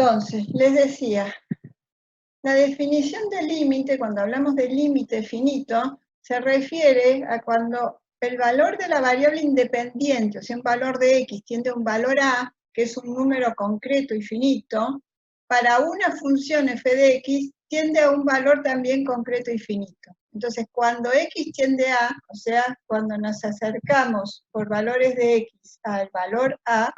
Entonces, les decía, la definición de límite, cuando hablamos de límite finito, se refiere a cuando el valor de la variable independiente, o sea, un valor de x tiende a un valor a, que es un número concreto y finito, para una función f de x tiende a un valor también concreto y finito. Entonces, cuando x tiende a, o sea, cuando nos acercamos por valores de x al valor a,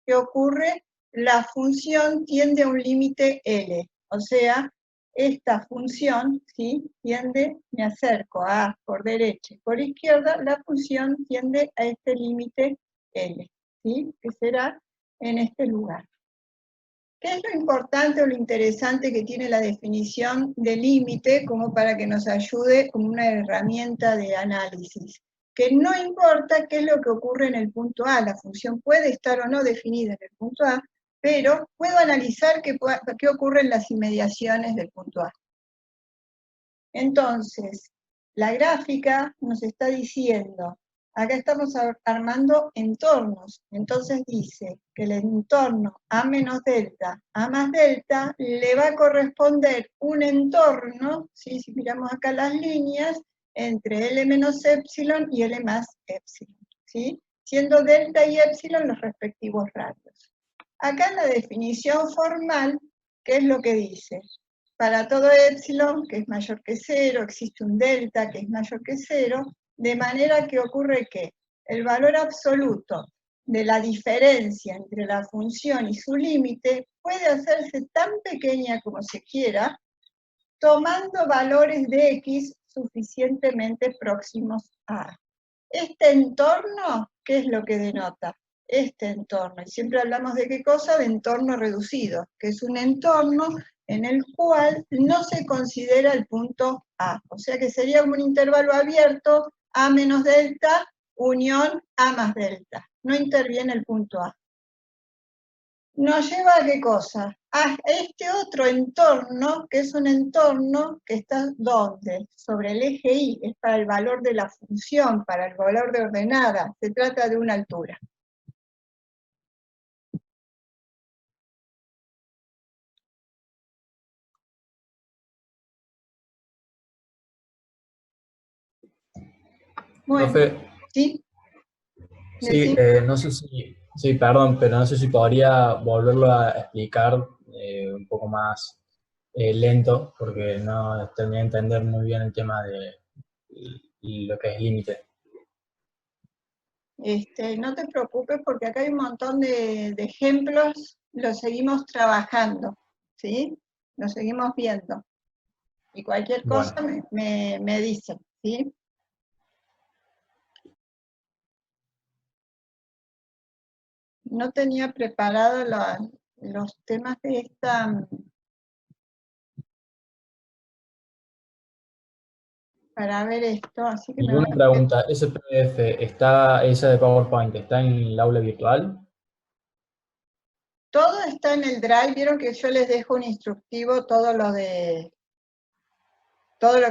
¿qué ocurre? La función tiende a un límite L, o sea, esta función, ¿sí? Tiende, me acerco a por derecha y por izquierda, la función tiende a este límite L, ¿sí? Que será en este lugar. ¿Qué es lo importante o lo interesante que tiene la definición de límite como para que nos ayude como una herramienta de análisis? Que no importa qué es lo que ocurre en el punto A, la función puede estar o no definida en el punto A, pero puedo analizar qué ocurre en las inmediaciones del punto A. Entonces, la gráfica nos está diciendo, acá estamos armando entornos, entonces dice que el entorno A menos delta, A más delta, le va a corresponder un entorno, ¿sí? Si miramos acá las líneas, entre L menos epsilon y L más epsilon, ¿sí? Siendo delta y epsilon los respectivos radios. Acá en la definición formal, ¿qué es lo que dice? Para todo epsilon, que es mayor que 0, existe un delta que es mayor que 0, de manera que ocurre que el valor absoluto de la diferencia entre la función y su límite puede hacerse tan pequeña como se quiera, tomando valores de x suficientemente próximos a. Este entorno, ¿qué es lo que denota? Este entorno, y siempre hablamos de qué cosa, de entorno reducido, que es un entorno en el cual no se considera el punto A, o sea que sería un intervalo abierto, A menos delta, unión A más delta, no interviene el punto A. Nos lleva a qué cosa? A este otro entorno, que es un entorno que está ¿dónde? Sobre el eje Y, es para el valor de la función, para el valor de ordenada, se trata de una altura. Bueno, Profe, ¿sí? sí, no sé si, sí, perdón, pero no sé si podría volverlo a explicar un poco más lento, porque no terminé de entender muy bien el tema de lo que es límite. No te preocupes porque acá hay un montón de ejemplos, los seguimos trabajando, ¿sí? Los seguimos viendo. Y cualquier cosa Bueno, me dicen, ¿sí? No tenía preparado los temas de esta para ver esto, así que y me voy una a hacer. pregunta, ¿ese PDF está, esa de PowerPoint, está en el aula virtual? Todo está en el Drive, vieron que yo les dejo un instructivo, todo lo que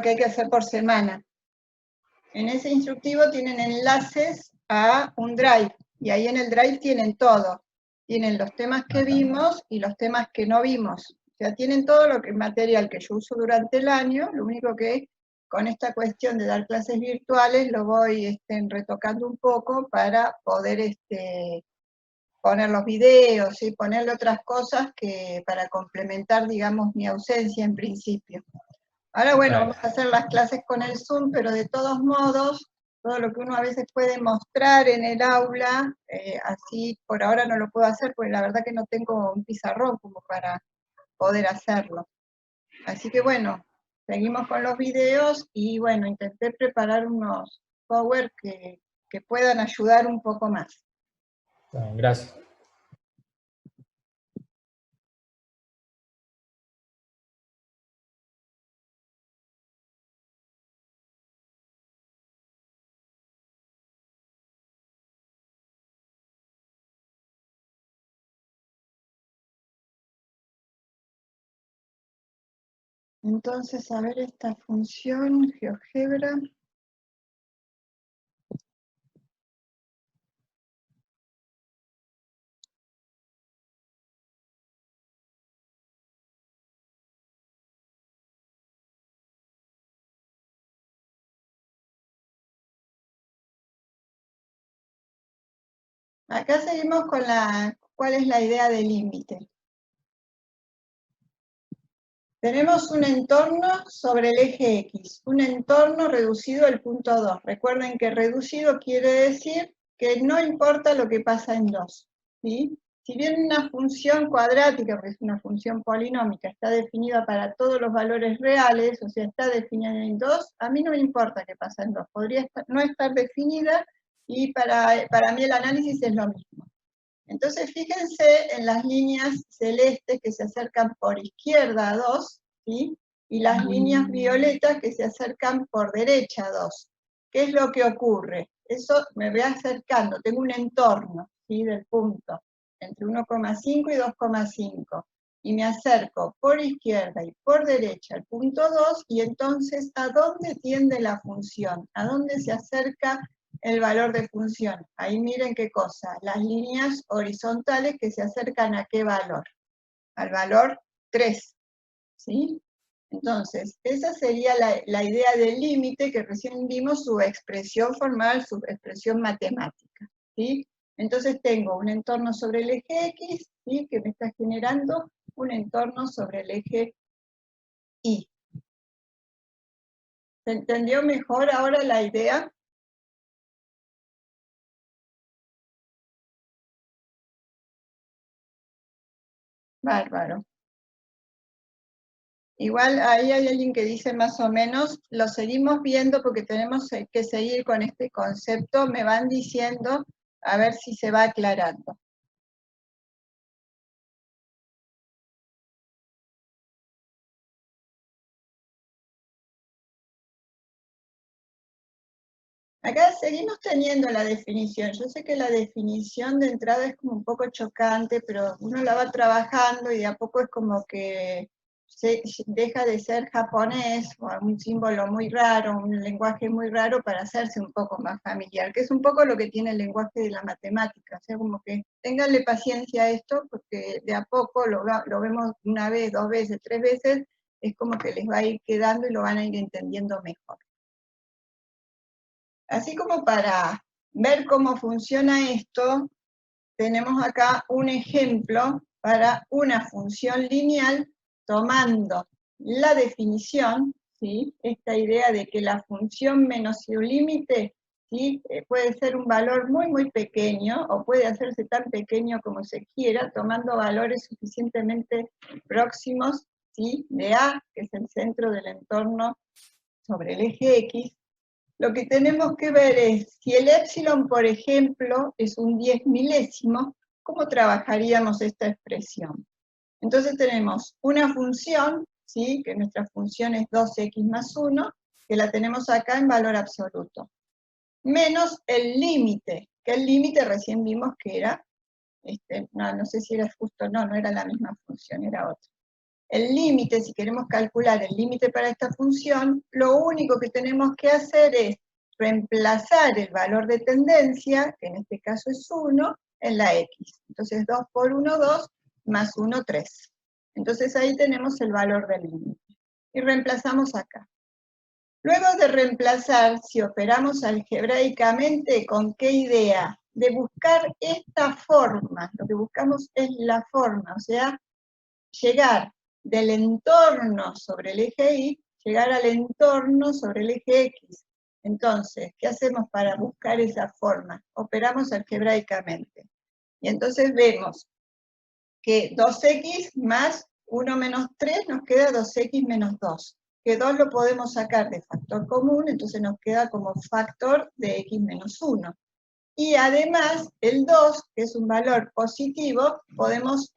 hay que hacer por semana. En ese instructivo tienen enlaces a un Drive, y ahí en el Drive tienen todo. Tienen los temas que vimos y los temas que no vimos. O sea, tienen todo lo que material que yo uso durante el año, lo único que con esta cuestión de dar clases virtuales lo voy retocando un poco para poder poner los videos y ponerle otras cosas que para complementar, digamos, mi ausencia en principio. Ahora, bueno, vamos a hacer las clases con el Zoom, pero de todos modos, todo lo que uno a veces puede mostrar en el aula, así por ahora no lo puedo hacer, porque la verdad que no tengo un pizarrón como para poder hacerlo. Así que bueno, seguimos con los videos y bueno, intenté preparar unos Power que puedan ayudar un poco más. Bueno, gracias. Entonces, a ver esta función, GeoGebra. Acá seguimos con cuál es la idea del límite. Tenemos un entorno sobre el eje X, un entorno reducido al punto 2. Recuerden que reducido quiere decir que no importa lo que pasa en 2, ¿sí? Si bien una función cuadrática, porque es una función polinómica, está definida para todos los valores reales, o sea, está definida en 2, a mí no me importa qué pasa en 2. Podría no estar definida y para mí el análisis es lo mismo. Entonces, fíjense en las líneas celestes que se acercan por izquierda a 2, ¿sí? Y las líneas violetas que se acercan por derecha a 2. ¿Qué es lo que ocurre? Eso me voy acercando, tengo un entorno, ¿sí? Del punto, entre 1,5 y 2,5. Y me acerco por izquierda y por derecha al punto 2, y entonces, ¿a dónde tiende la función? ¿A dónde se acerca el valor de función? Ahí miren qué cosa, las líneas horizontales que se acercan a qué valor, al valor 3, ¿sí? Entonces, esa sería la idea del límite, que recién vimos su expresión formal, su expresión matemática, ¿sí? Entonces tengo un entorno sobre el eje X, ¿sí? Que me está generando un entorno sobre el eje Y. ¿Se entendió mejor ahora la idea? Bárbaro. Igual ahí hay alguien que dice más o menos, lo seguimos viendo porque tenemos que seguir con este concepto, me van diciendo a ver si se va aclarando. Acá seguimos teniendo la definición. Yo sé que la definición de entrada es como un poco chocante, pero uno la va trabajando y de a poco es como que deja de ser japonés, o un símbolo muy raro, un lenguaje muy raro, para hacerse un poco más familiar, que es un poco lo que tiene el lenguaje de la matemática. O sea, como que ténganle paciencia a esto, porque de a poco lo vemos una vez, 2 veces, 3 veces, es como que les va a ir quedando y lo van a ir entendiendo mejor. Así como para ver cómo funciona esto, tenemos acá un ejemplo para una función lineal tomando la definición, ¿sí? Esta idea de que la función menos su límite, ¿sí? Puede ser un valor muy, muy pequeño, o puede hacerse tan pequeño como se quiera, tomando valores suficientemente próximos, ¿sí? De A, que es el centro del entorno sobre el eje X. Lo que tenemos que ver es, si el épsilon, por ejemplo, es un 10 milésimo, ¿cómo trabajaríamos esta expresión? Entonces tenemos una función, ¿sí? Que nuestra función es 2x más 1, que la tenemos acá en valor absoluto, menos el límite, que el límite recién vimos que era, no sé si era justo, no era la misma función, era otra. El límite, si queremos calcular el límite para esta función, lo único que tenemos que hacer es reemplazar el valor de tendencia, que en este caso es 1, en la x. Entonces 2 por 1, 2, más 1, 3. Entonces ahí tenemos el valor del límite. Y reemplazamos acá. Luego de reemplazar, si operamos algebraicamente, ¿con qué idea? De buscar esta forma. Lo que buscamos es la forma, o sea, llegar del entorno sobre el eje Y, llegar al entorno sobre el eje X. Entonces, ¿qué hacemos para buscar esa forma? Operamos algebraicamente. Y entonces vemos que 2x más 1 menos 3 nos queda 2x menos 2. Que 2 lo podemos sacar de factor común, entonces nos queda como factor de x menos 1. Y además, el 2, que es un valor positivo, podemos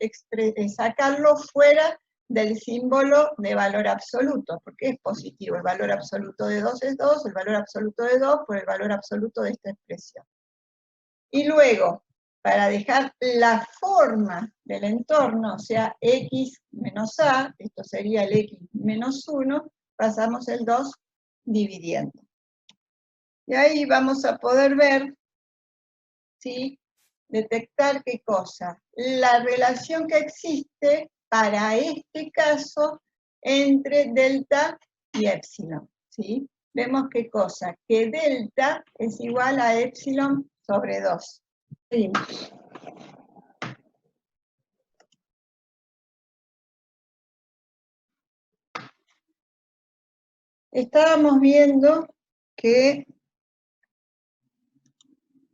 sacarlo fuera del símbolo de valor absoluto, porque es positivo. El valor absoluto de 2 es 2, el valor absoluto de 2 por el valor absoluto de esta expresión. Y luego, para dejar la forma del entorno, o sea, x menos a, esto sería el x menos 1, pasamos el 2 dividiendo. Y ahí vamos a poder ver, ¿sí? Detectar qué cosa, la relación que existe para este caso entre delta y épsilon, ¿sí? Vemos qué cosa, que delta es igual a épsilon sobre 2. Seguimos. Estábamos viendo que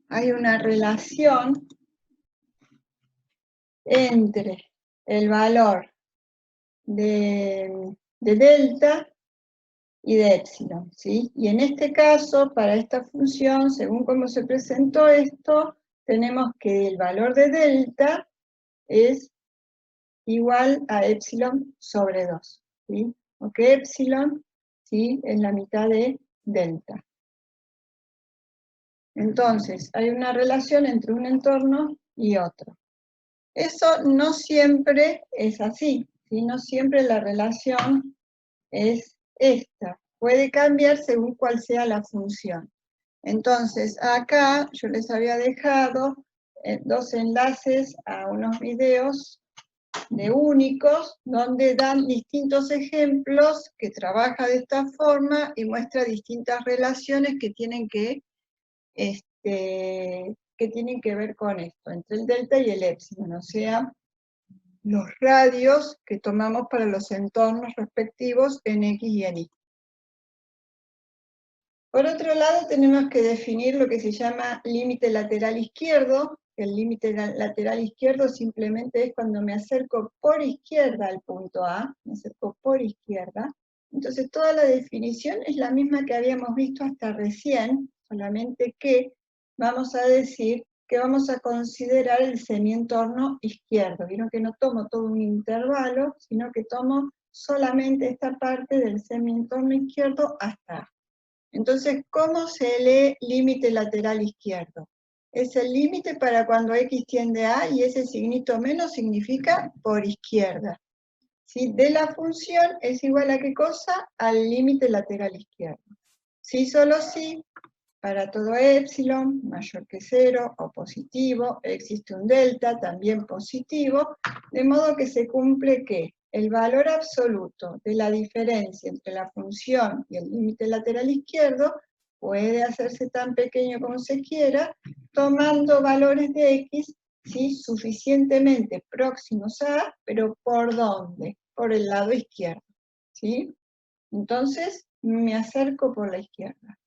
hay una relación entre el valor de delta y de épsilon, ¿sí? Y en este caso, para esta función, según cómo se presentó esto, tenemos que el valor de delta es igual a épsilon sobre 2, ¿sí? O que épsilon, ¿sí?, es la mitad de delta. Entonces, hay una relación entre un entorno y otro. Eso no siempre es así, ¿sí? No siempre la relación es esta. Puede cambiar según cuál sea la función. Entonces, acá yo les había dejado dos enlaces a unos videos de únicos, donde dan distintos ejemplos que trabaja de esta forma y muestra distintas relaciones que tienen que ver con esto, entre el delta y el épsilon, o sea, los radios que tomamos para los entornos respectivos en X y en Y. Por otro lado, tenemos que definir lo que se llama límite lateral izquierdo. El límite lateral izquierdo simplemente es cuando me acerco por izquierda al punto A, me acerco por izquierda. Entonces toda la definición es la misma que habíamos visto hasta recién, solamente que vamos a decir que vamos a considerar el semientorno izquierdo. Vieron que no tomo todo un intervalo, sino que tomo solamente esta parte del semientorno izquierdo hasta A. Entonces, ¿cómo se lee límite lateral izquierdo? Es el límite para cuando X tiende a y ese signito menos significa por izquierda. ¿Sí? De la función es igual a ¿qué cosa? Al límite lateral izquierdo. Sí, solo sí, para todo épsilon mayor que 0 o positivo, existe un delta también positivo, de modo que se cumple que el valor absoluto de la diferencia entre la función y el límite lateral izquierdo puede hacerse tan pequeño como se quiera, tomando valores de X, ¿sí?, suficientemente próximos a, pero ¿por dónde? Por el lado izquierdo, ¿sí? Entonces, me acerco por la izquierda.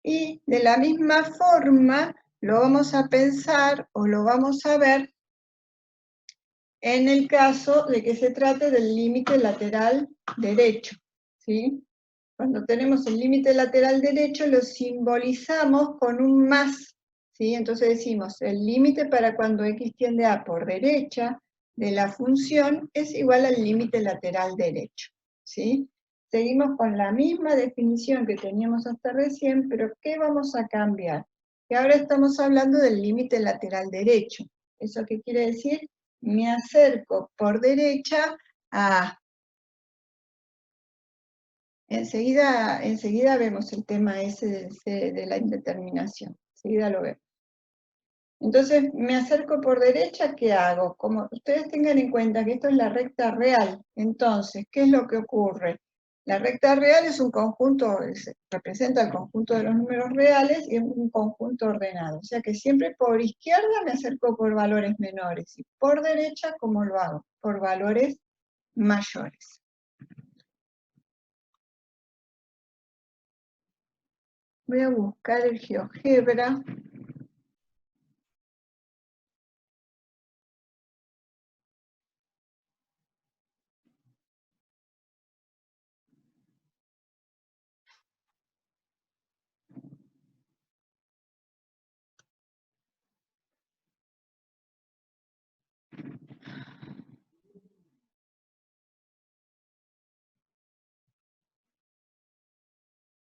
Y de la misma forma lo vamos a pensar o lo vamos a ver en el caso de que se trate del límite lateral derecho, ¿sí? Cuando tenemos el límite lateral derecho lo simbolizamos con un más, ¿sí? Entonces decimos, el límite para cuando X tiende a por derecha de la función es igual al límite lateral derecho, ¿sí? Seguimos con la misma definición que teníamos hasta recién, pero ¿qué vamos a cambiar? Que ahora estamos hablando del límite lateral derecho. ¿Eso qué quiere decir? Me acerco por derecha a... Enseguida vemos el tema ese de la indeterminación. Enseguida lo vemos. Entonces, me acerco por derecha, ¿qué hago? Como ustedes tengan en cuenta que esto es la recta real, entonces, ¿qué es lo que ocurre? La recta real es un conjunto, representa el conjunto de los números reales y es un conjunto ordenado. O sea que siempre por izquierda me acerco por valores menores y por derecha, ¿cómo lo hago? Por valores mayores. Voy a buscar el GeoGebra.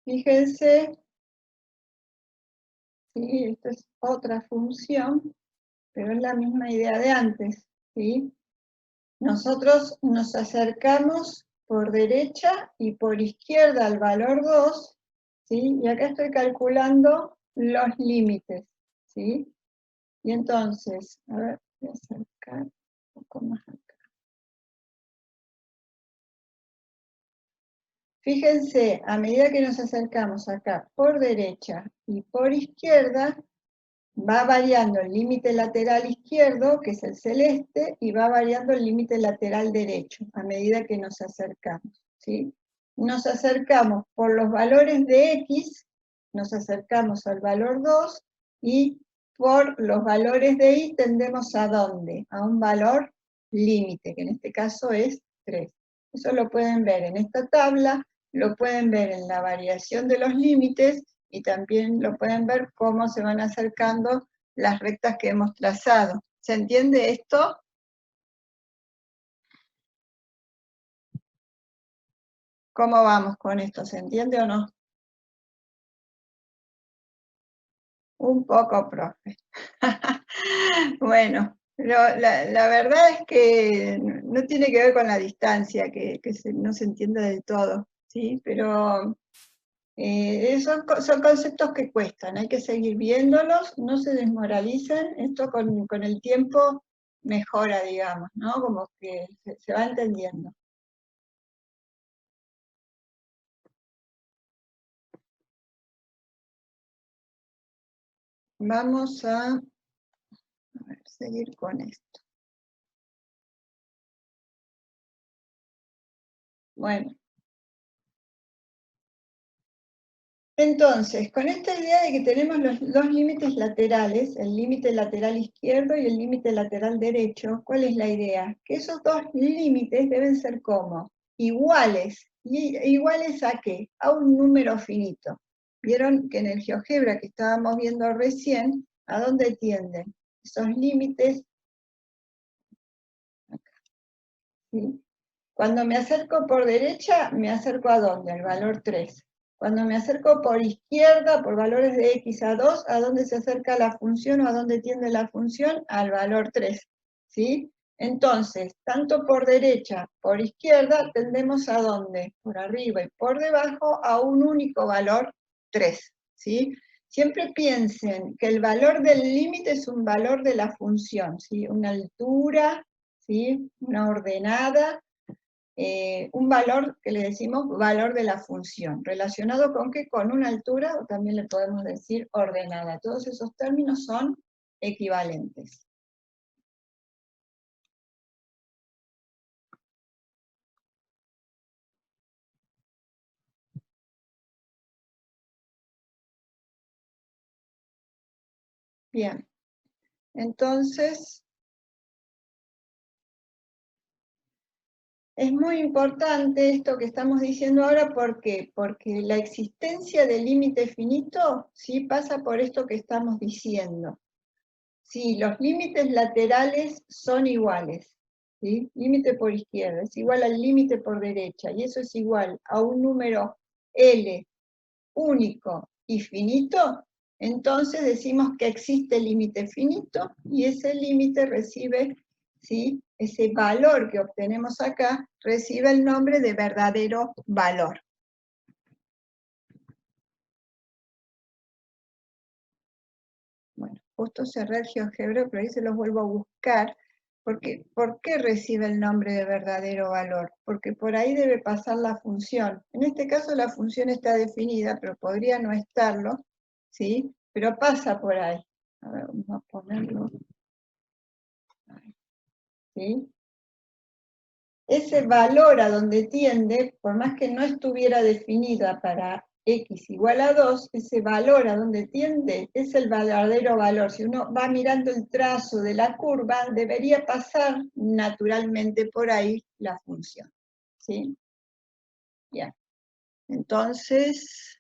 Fíjense, ¿sí? Esta es otra función, pero es la misma idea de antes, ¿sí? Nosotros nos acercamos por derecha y por izquierda al valor 2, ¿sí? Y acá estoy calculando los límites, ¿sí? Y entonces, a ver, voy a acercar un poco más acá. Fíjense, a medida que nos acercamos acá por derecha y por izquierda, va variando el límite lateral izquierdo, que es el celeste, y va variando el límite lateral derecho, a medida que nos acercamos, ¿sí? Nos acercamos por los valores de X, nos acercamos al valor 2, y por los valores de Y tendemos ¿a dónde? A un valor límite, que en este caso es 3. Eso lo pueden ver en esta tabla, lo pueden ver en la variación de los límites, y también lo pueden ver cómo se van acercando las rectas que hemos trazado. ¿Se entiende esto? ¿Cómo vamos con esto? ¿Se entiende o no? Un poco, profe. Bueno, pero la verdad es que no tiene que ver con la distancia, que no se entiende del todo, ¿sí? Pero son conceptos que cuestan, hay que seguir viéndolos, no se desmoralicen, esto con el tiempo mejora, digamos, ¿no? Como que se va entendiendo. Vamos a ver, seguir con esto. Bueno. Entonces, con esta idea de que tenemos los dos límites laterales, el límite lateral izquierdo y el límite lateral derecho, ¿cuál es la idea? Que esos dos límites deben ser como iguales. ¿Y iguales a qué? A un número finito. Vieron que en el GeoGebra que estábamos viendo recién, ¿a dónde tienden? Esos límites. Acá, ¿sí? Cuando me acerco por derecha, me acerco ¿a dónde? Al valor 3. Cuando me acerco por izquierda, por valores de x a 2, ¿a dónde se acerca la función o a dónde tiende la función? Al valor 3, ¿sí? Entonces, tanto por derecha, por izquierda, tendemos ¿a dónde? Por arriba y por debajo a un único valor 3, ¿sí? Siempre piensen que el valor del límite es un valor de la función, ¿sí? Una altura, ¿sí? Una ordenada, un valor que le decimos valor de la función, relacionado con qué, con una altura, o también le podemos decir ordenada. Todos esos términos son equivalentes. Bien, entonces es muy importante esto que estamos diciendo ahora, ¿por qué? Porque la existencia del límite finito sí pasa por esto que estamos diciendo. Sí, los límites laterales son iguales, ¿sí? Límite por izquierda es igual al límite por derecha, y eso es igual a un número L único y finito, entonces decimos que existe límite finito, y ese límite recibe, ¿sí? Ese valor que obtenemos acá, recibe el nombre de verdadero valor. Bueno, justo cerré el GeoGebra, pero ahí se los vuelvo a buscar. Porque, ¿por qué recibe el nombre de verdadero valor? Porque por ahí debe pasar la función. En este caso la función está definida, pero podría no estarlo, ¿sí? Pero pasa por ahí. A ver, vamos a ponerlo. ¿Sí? Ese valor a donde tiende, por más que no estuviera definida para x igual a 2, ese valor a donde tiende es el verdadero valor. Si uno va mirando el trazo de la curva, debería pasar naturalmente por ahí la función. ¿Sí? Bien. Entonces,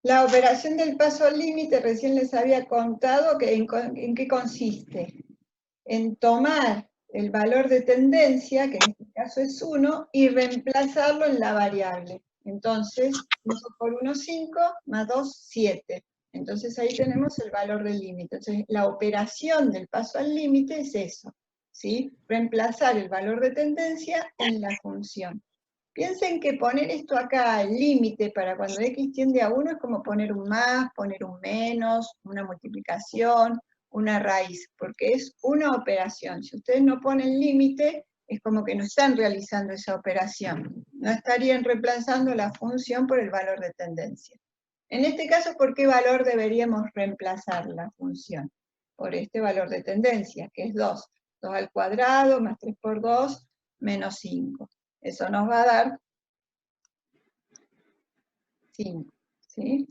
la operación del paso al límite, recién les había contado que en qué consiste. En tomar el valor de tendencia, que en este caso es 1, y reemplazarlo en la variable. Entonces, 5 por 1, 5, más 2, 7. Entonces ahí tenemos el valor del límite. Entonces, la operación del paso al límite es eso, ¿sí? Reemplazar el valor de tendencia en la función. Piensen que poner esto acá, el límite, para cuando x tiende a 1, es como poner un más, poner un menos, una multiplicación, una raíz, porque es una operación. Si ustedes no ponen límite, es como que no están realizando esa operación. No estarían reemplazando la función por el valor de tendencia. En este caso, ¿por qué valor deberíamos reemplazar la función? Por este valor de tendencia, que es 2. 2 al cuadrado más 3 por 2, menos 5. Eso nos va a dar 5, ¿sí?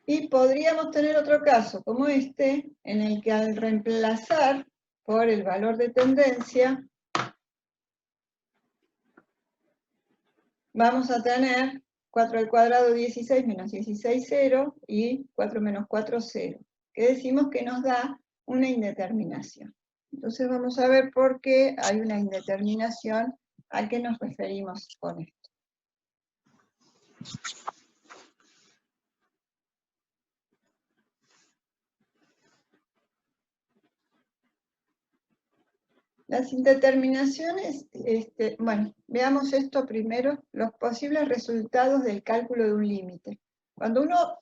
Y podríamos tener otro caso como este, en el que al reemplazar por el valor de tendencia, vamos a tener 4 al cuadrado 16 menos 16, 0, y 4 menos 4, 0, que decimos que nos da una indeterminación. Entonces vamos a ver por qué hay una indeterminación a qué nos referimos con esto. Las indeterminaciones, bueno, veamos esto primero, los posibles resultados del cálculo de un límite. Cuando uno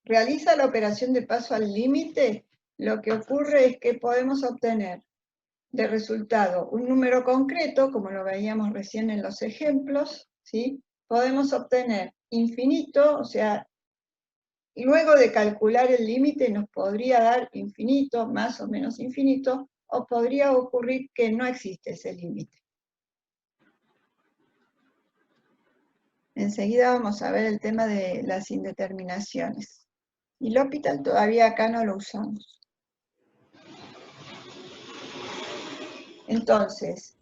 realiza la operación de paso al límite, lo que ocurre es que podemos obtener de resultado un número concreto, como lo veíamos recién en los ejemplos, ¿sí? Podemos obtener infinito, o sea, luego de calcular el límite nos podría dar infinito, más o menos infinito, o podría ocurrir que no existe ese límite. Enseguida vamos a ver el tema de las indeterminaciones. Y L'Hopital todavía acá no lo usamos. Entonces,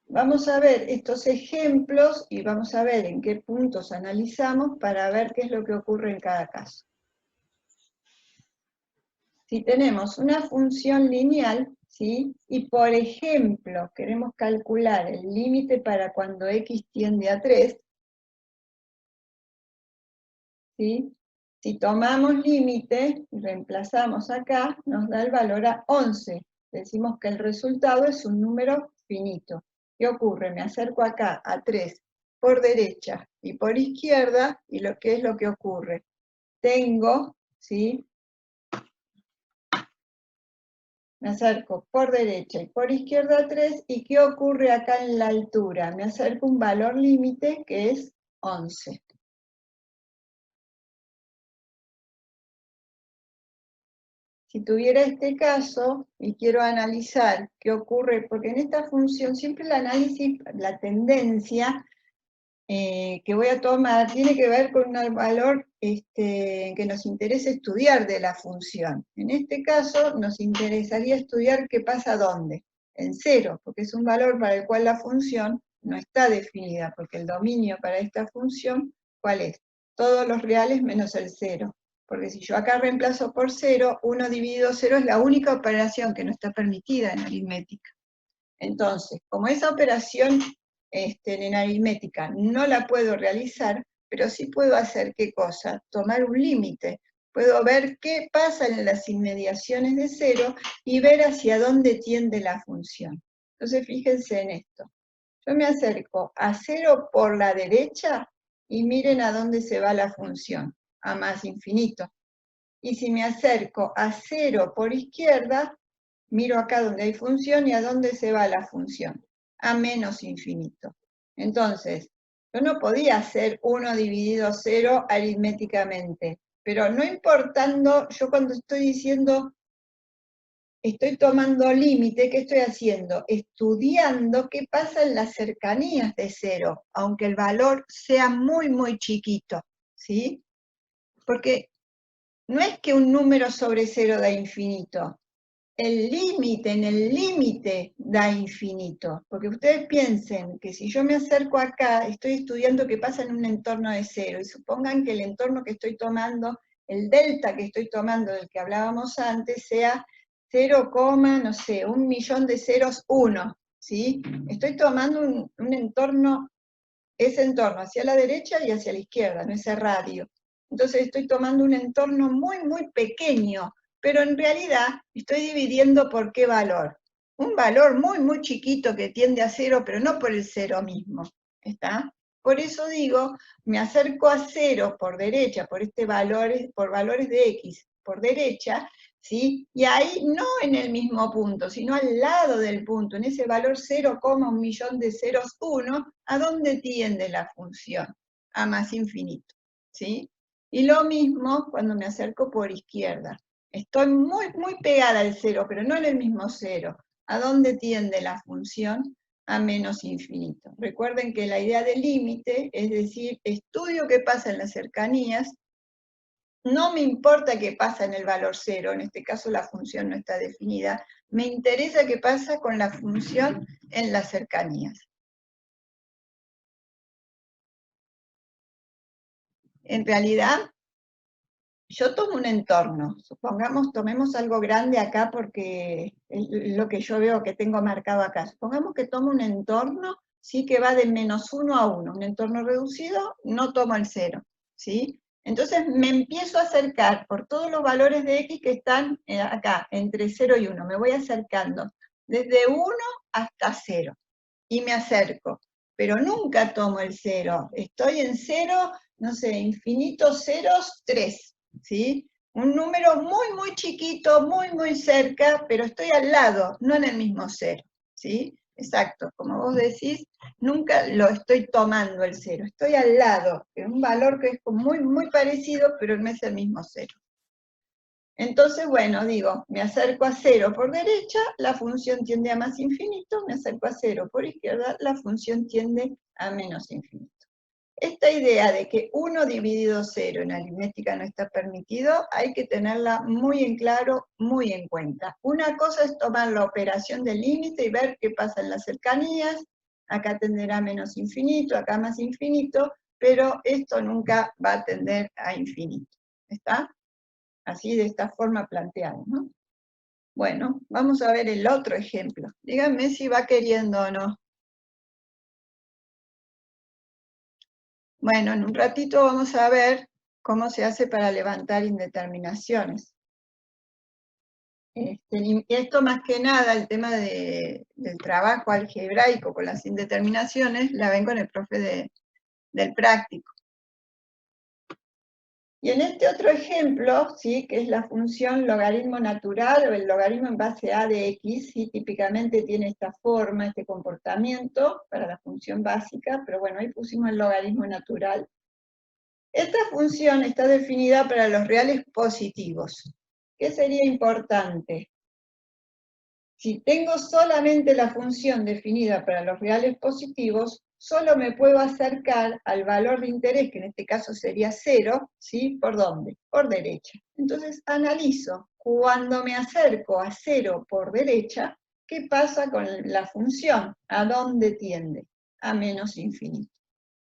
vamos a ver estos ejemplos y vamos a ver en qué puntos analizamos para ver qué es lo que ocurre en cada caso. Si tenemos una función lineal, ¿sí? Y por ejemplo, queremos calcular el límite para cuando x tiende a 3, ¿sí? Si tomamos límite y reemplazamos acá, nos da el valor a 11. Decimos que el resultado es un número finito. ¿Qué ocurre? Me acerco acá a 3 por derecha y por izquierda, y ¿qué es lo que ocurre? Tengo, ¿sí? Me acerco por derecha y por izquierda a 3, ¿y qué ocurre acá en la altura? Me acerco a un valor límite que es 11. Si tuviera este caso y quiero analizar qué ocurre, porque en esta función siempre el análisis, la tendencia que voy a tomar tiene que ver con un valor que nos interesa estudiar de la función. En este caso nos interesaría estudiar qué pasa dónde, en 0, porque es un valor para el cual la función no está definida, porque el dominio para esta función, ¿cuál es? Todos los reales menos el 0. Porque si yo acá reemplazo por 0, 1 dividido 0 es la única operación que no está permitida en aritmética. Entonces, como esa operación en aritmética no la puedo realizar, pero sí puedo hacer ¿qué cosa? Tomar un límite. Puedo ver qué pasa en las inmediaciones de 0 y ver hacia dónde tiende la función. Entonces, fíjense en esto. Yo me acerco a 0 por la derecha y miren a dónde se va la función, a más infinito. Y si me acerco a 0 por izquierda, miro acá donde hay función y a dónde se va la función, a menos infinito. Entonces, yo no podía hacer 1 dividido 0 aritméticamente, pero no importando, yo cuando estoy diciendo, estoy tomando límite, ¿qué estoy haciendo? Estudiando qué pasa en las cercanías de 0, aunque el valor sea muy, muy chiquito, ¿sí? Porque no es que un número sobre 0 da infinito, el límite, en el límite da infinito, porque ustedes piensen que si yo me acerco acá, estoy estudiando qué pasa en un entorno de 0, y supongan que el entorno que estoy tomando, el delta que estoy tomando del que hablábamos antes, sea 0, no sé, 1.000.000 de ceros, 1, ¿sí? Estoy tomando un entorno, ese entorno hacia la derecha y hacia la izquierda, no ese radio. Entonces estoy tomando un entorno muy, muy pequeño, pero en realidad estoy dividiendo por qué valor. un valor muy, muy chiquito que tiende a 0, pero no por el 0 mismo, ¿está? Por eso digo, me acerco a 0 por derecha, por valores de x por derecha, ¿sí? Y ahí no en el mismo punto, sino al lado del punto, en ese valor 0,1 millón de ceros 1, ¿a dónde tiende la función? A más infinito, ¿sí? Y lo mismo cuando me acerco por izquierda. Estoy muy, muy pegada al 0, pero no en el mismo 0. ¿A dónde tiende la función? A menos infinito. Recuerden que la idea del límite, es decir, estudio qué pasa en las cercanías, no me importa qué pasa en el valor 0, en este caso la función no está definida, me interesa qué pasa con la función en las cercanías. En realidad, yo tomo un entorno, tomemos algo grande acá porque es lo que yo veo que tengo marcado acá. Supongamos que tomo un entorno, sí, que va de -1 a 1, un entorno reducido, no tomo el 0, ¿sí? Entonces me empiezo a acercar por todos los valores de x que están acá, entre 0 y 1, me voy acercando desde 1 hasta 0, y me acerco, pero nunca tomo el 0, estoy en 0, no sé, infinitos ceros, 3, ¿sí? Un número muy, muy chiquito, muy, muy cerca, pero estoy al lado, no en el mismo 0, ¿sí? Exacto, como vos decís, nunca lo estoy tomando el 0, estoy al lado, en un valor que es muy, muy parecido, pero no es el mismo 0. Entonces, bueno, digo, me acerco a 0 por derecha, la función tiende a más infinito, me acerco a 0 por izquierda, la función tiende a menos infinito. Esta idea de que 1 dividido 0 en aritmética no está permitido, hay que tenerla muy en claro, muy en cuenta. Una cosa es tomar la operación del límite y ver qué pasa en las cercanías, acá tenderá a menos infinito, acá más infinito, pero esto nunca va a tender a infinito. ¿Está? Así, de esta forma planteada, ¿no? Bueno, vamos a ver el otro ejemplo. Díganme si va queriendo o no. Bueno, en un ratito vamos a ver cómo se hace para levantar indeterminaciones. Y esto más que nada, el tema del trabajo algebraico con las indeterminaciones, la ven con el profe del práctico. Y en este otro ejemplo, ¿sí?, que es la función logaritmo natural o el logaritmo en base a de x, ¿sí?, típicamente tiene esta forma, este comportamiento para la función básica, pero bueno, ahí pusimos el logaritmo natural. Esta función está definida para los reales positivos. ¿Qué sería importante? Si tengo solamente la función definida para los reales positivos, solo me puedo acercar al valor de interés, que en este caso sería 0, ¿sí? ¿Por dónde? Por derecha. Entonces analizo, cuando me acerco a 0 por derecha, ¿qué pasa con la función? ¿A dónde tiende? A menos infinito,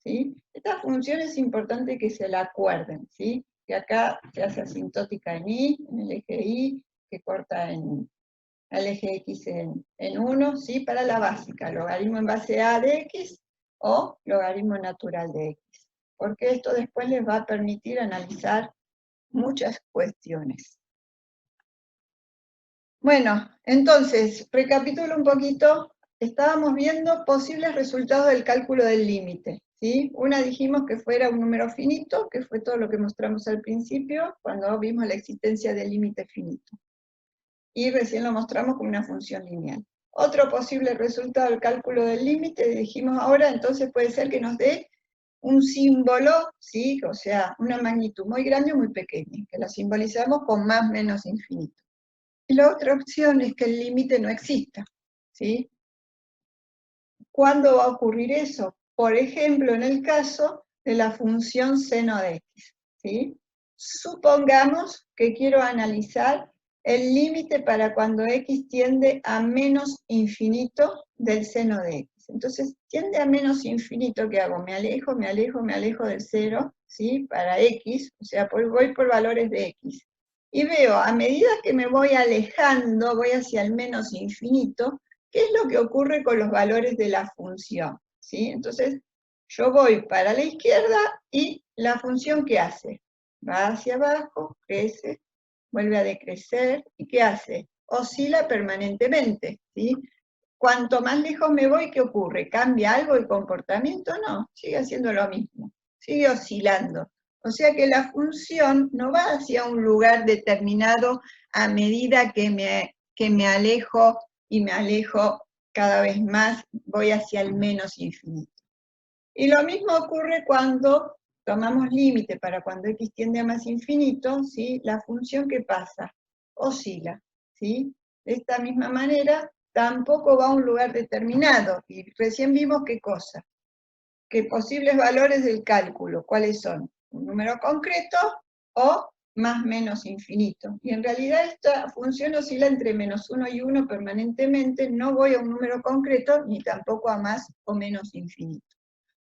¿sí? Esta función es importante que se la acuerden, ¿sí? Que acá se hace asintótica en y, en el eje y, que corta en al eje x en 1, ¿sí? Para la básica, logaritmo en base a de x o logaritmo natural de x, porque esto después les va a permitir analizar muchas cuestiones. Bueno, entonces, recapitulo un poquito, estábamos viendo posibles resultados del cálculo del límite, ¿sí? Una dijimos que fuera un número finito, que fue todo lo que mostramos al principio, cuando vimos la existencia del límite finito. Y recién lo mostramos como una función lineal. Otro posible resultado del cálculo del límite, dijimos ahora, entonces puede ser que nos dé un símbolo, ¿sí? O sea, una magnitud muy grande o muy pequeña, que la simbolizamos con más menos infinito. Y la otra opción es que el límite no exista, ¿sí? ¿Cuándo va a ocurrir eso? Por ejemplo, en el caso de la función seno de x, ¿sí? Supongamos que quiero analizar el límite para cuando x tiende a menos infinito del seno de x. Entonces, tiende a menos infinito, ¿qué hago? Me alejo, me alejo, me alejo del 0, ¿sí? Para x, o sea, voy por valores de x. Y veo, a medida que me voy alejando, voy hacia el menos infinito, ¿qué es lo que ocurre con los valores de la función? ¿Sí? Entonces, yo voy para la izquierda y la función, ¿qué hace? Va hacia abajo, crece, vuelve a decrecer, ¿y qué hace? oscila permanentemente, ¿sí? Cuanto más lejos me voy, ¿qué ocurre? ¿Cambia algo el comportamiento? No, sigue haciendo lo mismo, sigue oscilando. O sea que la función no va hacia un lugar determinado a medida que me alejo y me alejo cada vez más, voy hacia el menos infinito. Y lo mismo ocurre cuando tomamos límite para cuando x tiende a más infinito, ¿sí? La función que pasa, oscila, ¿sí? De esta misma manera, tampoco va a un lugar determinado. Y recién vimos qué cosa, que posibles valores del cálculo, ¿cuáles son? Un número concreto o más menos infinito. Y en realidad esta función oscila entre -1 y 1 permanentemente, no voy a un número concreto ni tampoco a más o menos infinito.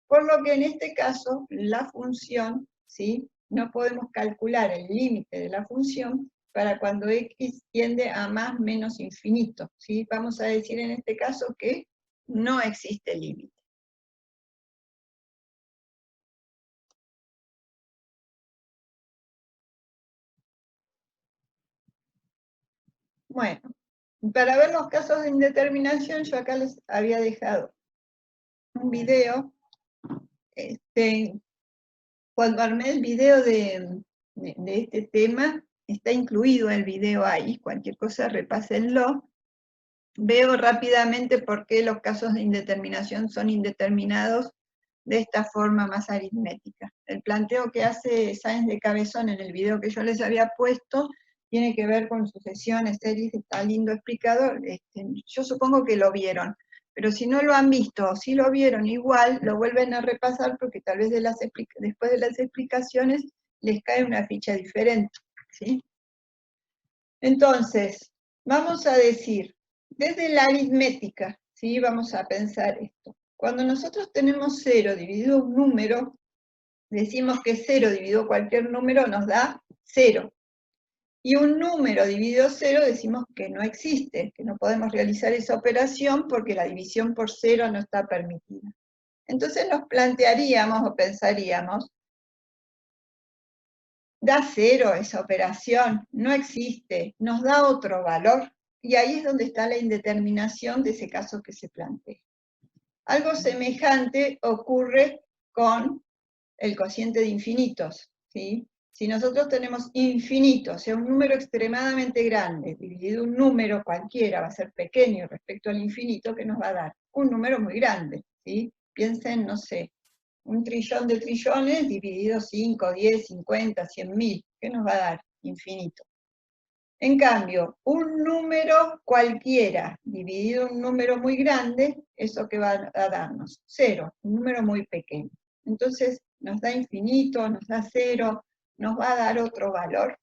Por lo que en este caso, la función, ¿sí? No podemos calcular el límite de la función para cuando x tiende a más menos infinito, ¿sí? Vamos a decir en este caso que no existe límite. Bueno, para ver los casos de indeterminación, yo acá les había dejado un video. Cuando armé el video de este tema, está incluido el video ahí, cualquier cosa repásenlo. Veo rápidamente por qué los casos de indeterminación son indeterminados de esta forma más aritmética. El planteo que hace Sáenz de Cabezón en el video que yo les había puesto tiene que ver con sucesiones, series, está lindo explicado. Yo supongo que lo vieron, pero si no lo han visto o si lo vieron igual, lo vuelven a repasar porque tal vez después de las explicaciones les cae una ficha diferente, ¿sí? Entonces, vamos a decir, desde la aritmética, ¿sí? Vamos a pensar esto. Cuando nosotros tenemos 0 dividido un número, decimos que 0 dividido cualquier número nos da 0. Y un número dividido 0 decimos que no existe, que no podemos realizar esa operación porque la división por 0 no está permitida. Entonces nos plantearíamos o pensaríamos, da 0 esa operación, no existe, nos da otro valor. Y ahí es donde está la indeterminación de ese caso que se plantea. Algo semejante ocurre con el cociente de infinitos, ¿sí? Si nosotros tenemos infinito, o sea, un número extremadamente grande, dividido un número cualquiera, va a ser pequeño respecto al infinito, que nos va a dar un número muy grande, ¿sí? Piensen, no sé, 1 trillón de trillones dividido 5, 10, 50, 100.000, ¿qué nos va a dar? Infinito. En cambio, un número cualquiera dividido un número muy grande, ¿eso qué va a darnos? 0, un número muy pequeño. Entonces, nos da infinito, nos da 0, nos va a dar otro valor.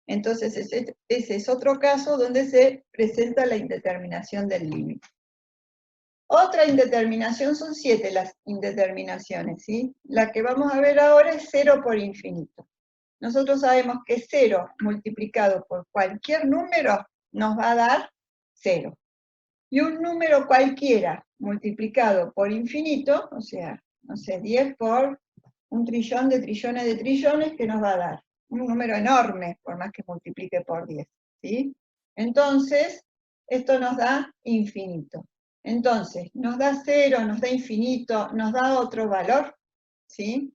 Entonces, ese es otro caso donde se presenta la indeterminación del límite. Otra indeterminación, son 7 las indeterminaciones, ¿sí? La que vamos a ver ahora es 0 por infinito. Nosotros sabemos que 0 multiplicado por cualquier número nos va a dar 0. Y un número cualquiera multiplicado por infinito, o sea, no sé, 10 por 1 trillón de trillones, que nos va a dar un número enorme, por más que multiplique por 10, ¿sí? Entonces, esto nos da infinito. Entonces, nos da 0, nos da infinito, nos da otro valor, ¿sí?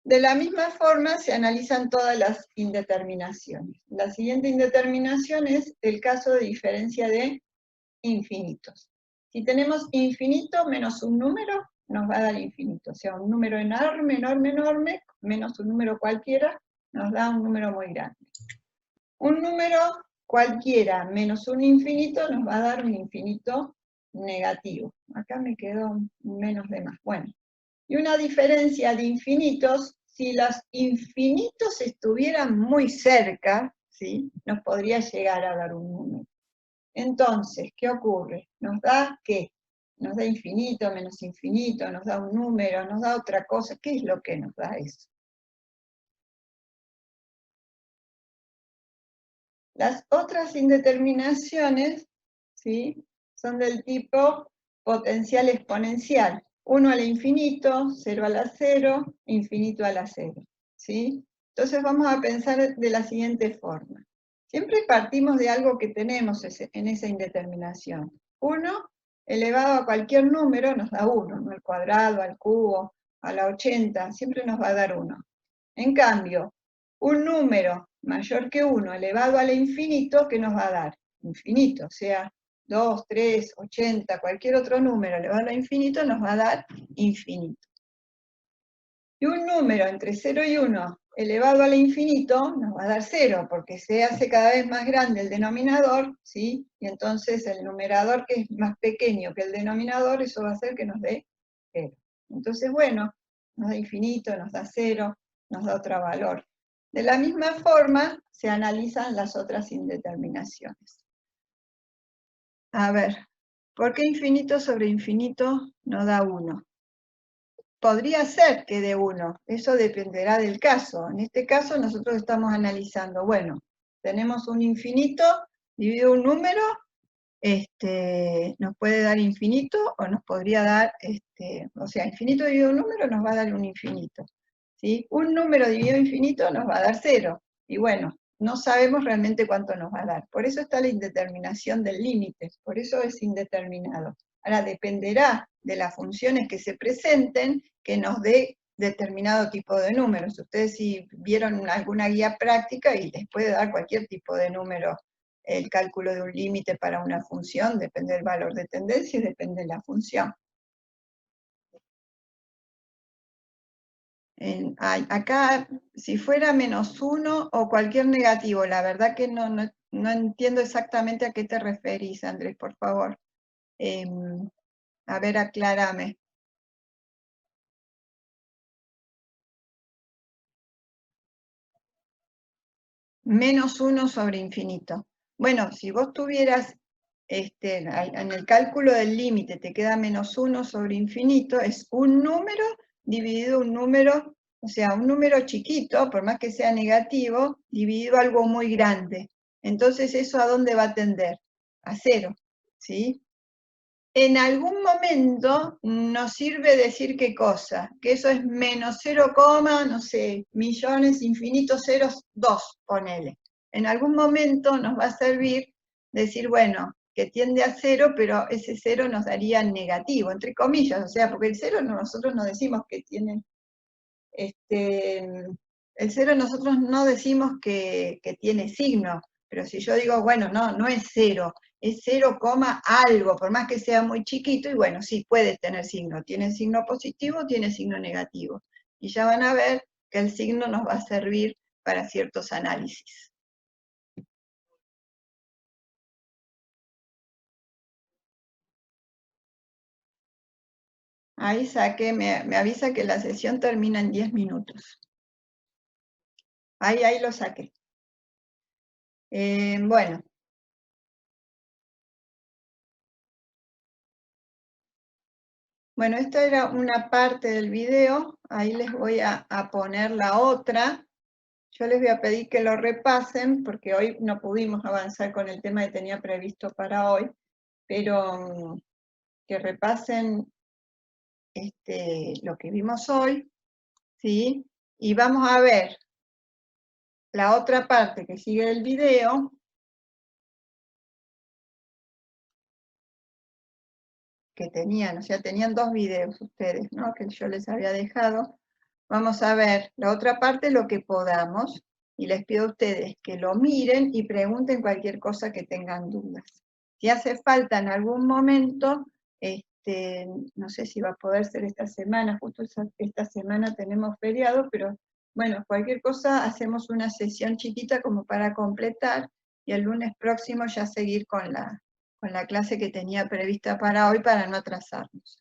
De la misma forma se analizan todas las indeterminaciones. La siguiente indeterminación es el caso de diferencia de infinitos. Si tenemos infinito menos un número, nos va a dar infinito. O sea, un número enorme, enorme, enorme, menos un número cualquiera, nos da un número muy grande. Un número cualquiera menos un infinito nos va a dar un infinito negativo. Acá me quedó menos de más. Bueno, y una diferencia de infinitos, si los infinitos estuvieran muy cerca, ¿sí? Nos podría llegar a dar un número. Entonces, ¿qué ocurre? ¿Nos da qué? Nos da infinito, menos infinito, nos da un número, nos da otra cosa. ¿Qué es lo que nos da eso? Las otras indeterminaciones, ¿sí? Son del tipo potencial exponencial. 1 a la infinito, 0 a la 0, infinito a la 0, ¿sí? Entonces vamos a pensar de la siguiente forma. Siempre partimos de algo que tenemos en esa indeterminación. 1 elevado a cualquier número nos da 1, ¿no? Al cuadrado, al cubo, a la 80, siempre nos va a dar 1. En cambio, un número mayor que 1 elevado al infinito, ¿qué nos va a dar? Infinito, o sea, 2, 3, 80, cualquier otro número elevado al infinito nos va a dar infinito. Y un número entre 0 y 1 elevado al infinito nos va a dar 0, porque se hace cada vez más grande el denominador, ¿sí? Y entonces el numerador, que es más pequeño que el denominador, eso va a hacer que nos dé 0. Entonces, bueno, nos da infinito, nos da 0, nos da otro valor. De la misma forma, se analizan las otras indeterminaciones. A ver, ¿por qué infinito sobre infinito no da 1? Podría ser que dé 1, eso dependerá del caso. En este caso nosotros estamos analizando, bueno, tenemos un infinito, dividido un número, nos puede dar infinito o nos podría dar, o sea, infinito dividido un número nos va a dar un infinito. ¿Sí? Un número dividido infinito nos va a dar 0. Y bueno, no sabemos realmente cuánto nos va a dar. Por eso está la indeterminación del límite, por eso es indeterminado. Ahora dependerá de las funciones que se presenten que nos dé determinado tipo de números. Ustedes si vieron alguna guía práctica y les puede dar cualquier tipo de número el cálculo de un límite para una función, depende del valor de tendencia y depende de la función. Acá, si fuera -1 o cualquier negativo, la verdad que no entiendo exactamente a qué te referís, Andrés, por favor. A ver, aclárame. -1 sobre infinito. Bueno, si vos tuvieras, en el cálculo del límite te queda -1 sobre infinito, es un número dividido un número, o sea, un número chiquito, por más que sea negativo, dividido algo muy grande. Entonces, ¿eso a dónde va a tender? A 0, ¿sí? En algún momento nos sirve decir qué cosa, que eso es -0, no sé, millones, infinitos ceros, 2, ponele. En algún momento nos va a servir decir, bueno, que tiende a 0, pero ese 0 nos daría negativo, entre comillas, o sea, porque el 0 nosotros no decimos que tiene, el 0 nosotros no decimos que tiene signo, pero si yo digo, bueno, no es 0, es 0, algo, por más que sea muy chiquito, y bueno, sí, puede tener signo, tiene signo positivo, tiene signo negativo. Y ya van a ver que el signo nos va a servir para ciertos análisis. Ahí saqué, me avisa que la sesión termina en 10 minutos. Ahí lo saqué. Bueno. Bueno, esta era una parte del video, ahí les voy a poner la otra. Yo les voy a pedir que lo repasen, porque hoy no pudimos avanzar con el tema que tenía previsto para hoy, pero que repasen lo que vimos hoy, ¿sí? Y vamos a ver la otra parte que sigue del video, que tenían, o sea, tenían 2 videos ustedes, ¿no? Que yo les había dejado. Vamos a ver la otra parte, lo que podamos, y les pido a ustedes que lo miren y pregunten cualquier cosa que tengan dudas. Si hace falta en algún momento, no sé si va a poder ser esta semana, justo esta semana tenemos feriado, pero bueno, cualquier cosa hacemos una sesión chiquita como para completar, y el lunes próximo ya seguir con la clase que tenía prevista para hoy para no atrasarnos.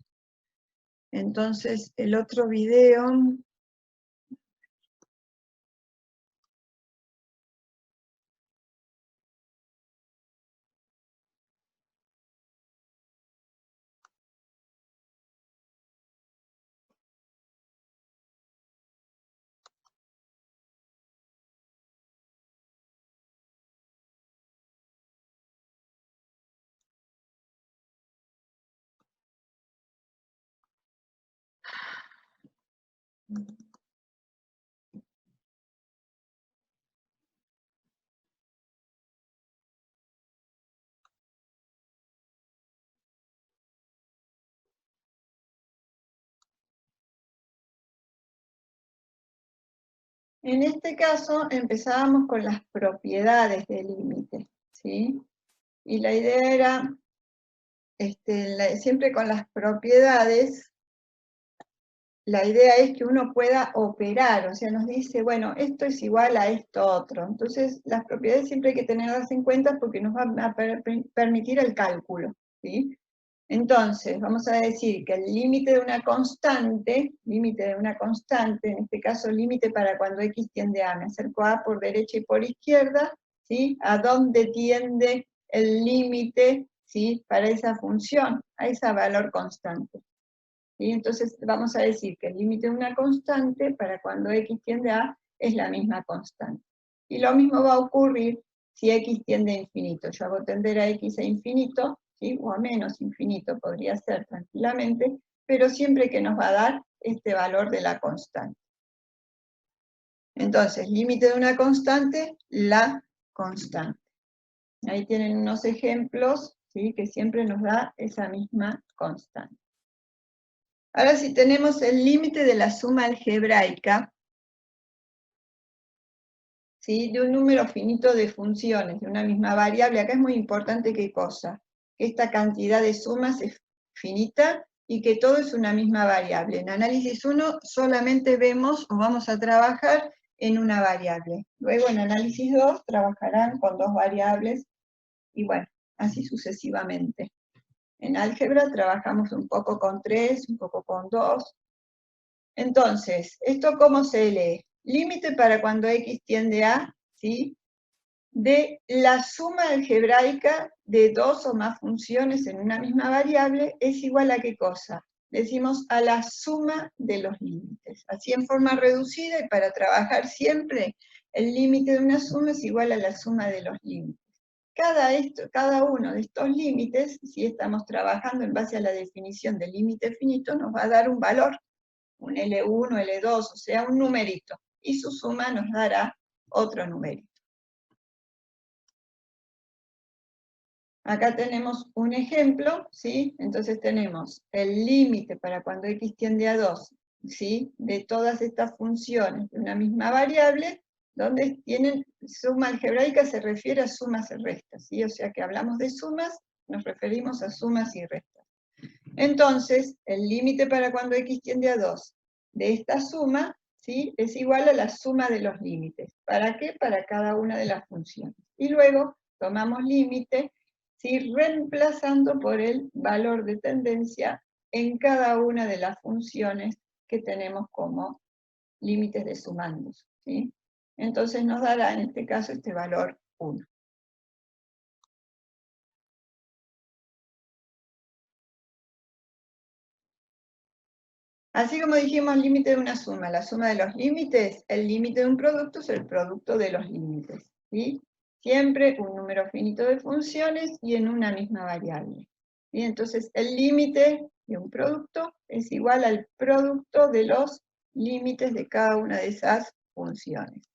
Entonces, el otro video... En este caso empezábamos con las propiedades del límite, ¿sí? Y la idea era, siempre con las propiedades, la idea es que uno pueda operar, o sea, nos dice, bueno, esto es igual a esto otro. Entonces, las propiedades siempre hay que tenerlas en cuenta porque nos van a permitir el cálculo, ¿sí? Entonces, vamos a decir que el límite de una constante, en este caso límite para cuando x tiende a, me acerco a por derecha y por izquierda, ¿sí? ¿A dónde tiende el límite, ¿sí? Para esa función, a ese valor constante. ¿Sí? Entonces vamos a decir que el límite de una constante para cuando x tiende a es la misma constante. Y lo mismo va a ocurrir si x tiende a infinito. Yo hago tender a x a infinito, ¿sí? O a menos infinito podría ser tranquilamente, pero siempre que nos va a dar este valor de la constante. Entonces, límite de una constante, la constante. Ahí tienen unos ejemplos, ¿sí? Que siempre nos da esa misma constante. Ahora si tenemos el límite de la suma algebraica, ¿sí? De un número finito de funciones, de una misma variable, acá es muy importante qué cosa, que esta cantidad de sumas es finita y que todo es una misma variable. En análisis 1 solamente vemos o vamos a trabajar en una variable. Luego en análisis 2 trabajarán con dos variables y bueno, así sucesivamente. En álgebra trabajamos un poco con 3, un poco con 2. Entonces, ¿esto cómo se lee? Límite para cuando x tiende a, ¿sí? De la suma algebraica de dos o más funciones en una misma variable es igual a ¿qué cosa? Decimos a la suma de los límites. Así en forma reducida y para trabajar siempre, el límite de una suma es igual a la suma de los límites. Cada uno de estos límites, si estamos trabajando en base a la definición del límite finito, nos va a dar un valor, un L1, L2, o sea, un numerito, y su suma nos dará otro numerito. Acá tenemos un ejemplo, ¿sí? Entonces tenemos el límite para cuando x tiende a 2, ¿sí? De todas estas funciones de una misma variable, donde tienen suma algebraica se refiere a sumas y restas, ¿sí? O sea que hablamos de sumas, nos referimos a sumas y restas. Entonces, el límite para cuando x tiende a 2 de esta suma, ¿sí? Es igual a la suma de los límites. ¿Para qué? Para cada una de las funciones. Y luego tomamos límite, ¿sí? Reemplazando por el valor de tendencia en cada una de las funciones que tenemos como límites de sumandos, ¿sí? Entonces nos dará en este caso este valor 1. Así como dijimos límite de una suma, la suma de los límites, el límite de un producto es el producto de los límites, ¿sí? Siempre un número finito de funciones y en una misma variable. ¿Sí? Entonces el límite de un producto es igual al producto de los límites de cada una de esas funciones,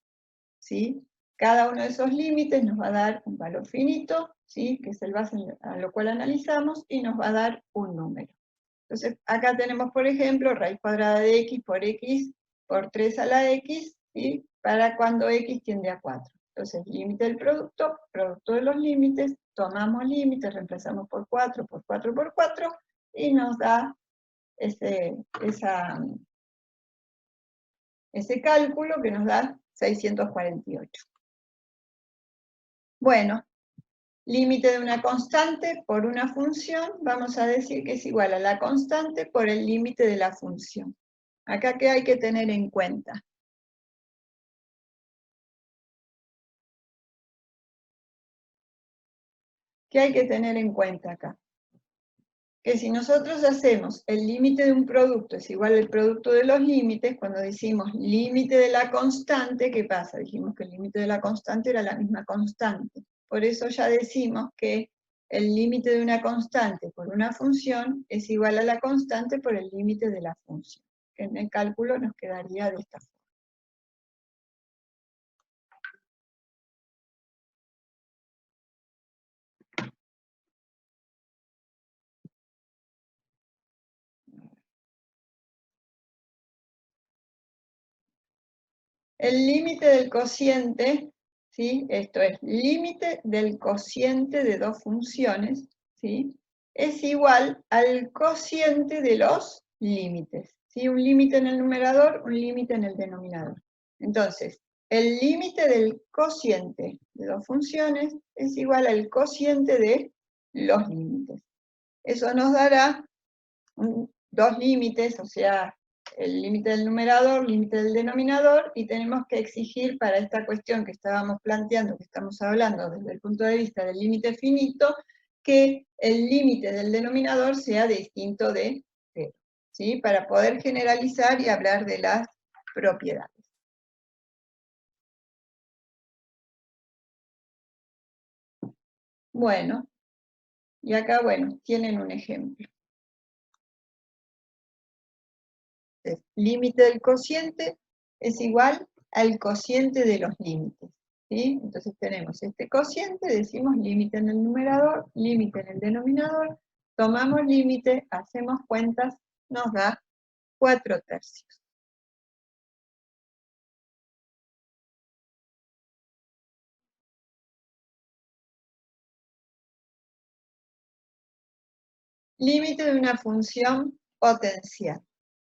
¿sí? Cada uno de esos límites nos va a dar un valor finito, ¿sí? Que es el base a lo cual analizamos, y nos va a dar un número. Entonces, acá tenemos, por ejemplo, raíz cuadrada de x por 3 a la x, ¿sí? Para cuando x tiende a 4. Entonces, límite del producto, producto de los límites, tomamos límites, reemplazamos por 4, por 4, por 4, y nos da ese cálculo que nos da 648. Bueno, límite de una constante por una función, vamos a decir que es igual a la constante por el límite de la función. Acá, ¿qué hay que tener en cuenta? ¿Qué hay que tener en cuenta acá? Que si nosotros hacemos el límite de un producto es igual al producto de los límites, cuando decimos límite de la constante, ¿qué pasa? Dijimos que el límite de la constante era la misma constante. Por eso ya decimos que el límite de una constante por una función es igual a la constante por el límite de la función. Que en el cálculo nos quedaría de esta forma. el límite del cociente, ¿sí? Esto es, límite del cociente de dos funciones, ¿sí? Es igual al cociente de los límites, ¿sí? Un límite en el numerador, un límite en el denominador. Entonces, el límite del cociente de dos funciones es igual al cociente de los límites. Eso nos dará dos límites, o sea, el límite del numerador, límite del denominador, y tenemos que exigir para esta cuestión que estábamos planteando, que estamos hablando desde el punto de vista del límite finito, que el límite del denominador sea distinto de 0, ¿sí? Para poder generalizar y hablar de las propiedades. Bueno, y acá, bueno, tienen un ejemplo. El límite del cociente es igual al cociente de los límites, ¿sí? Entonces tenemos este cociente, decimos límite en el numerador, límite en el denominador, tomamos límite, hacemos cuentas, nos da 4/3. Límite de una función potencial.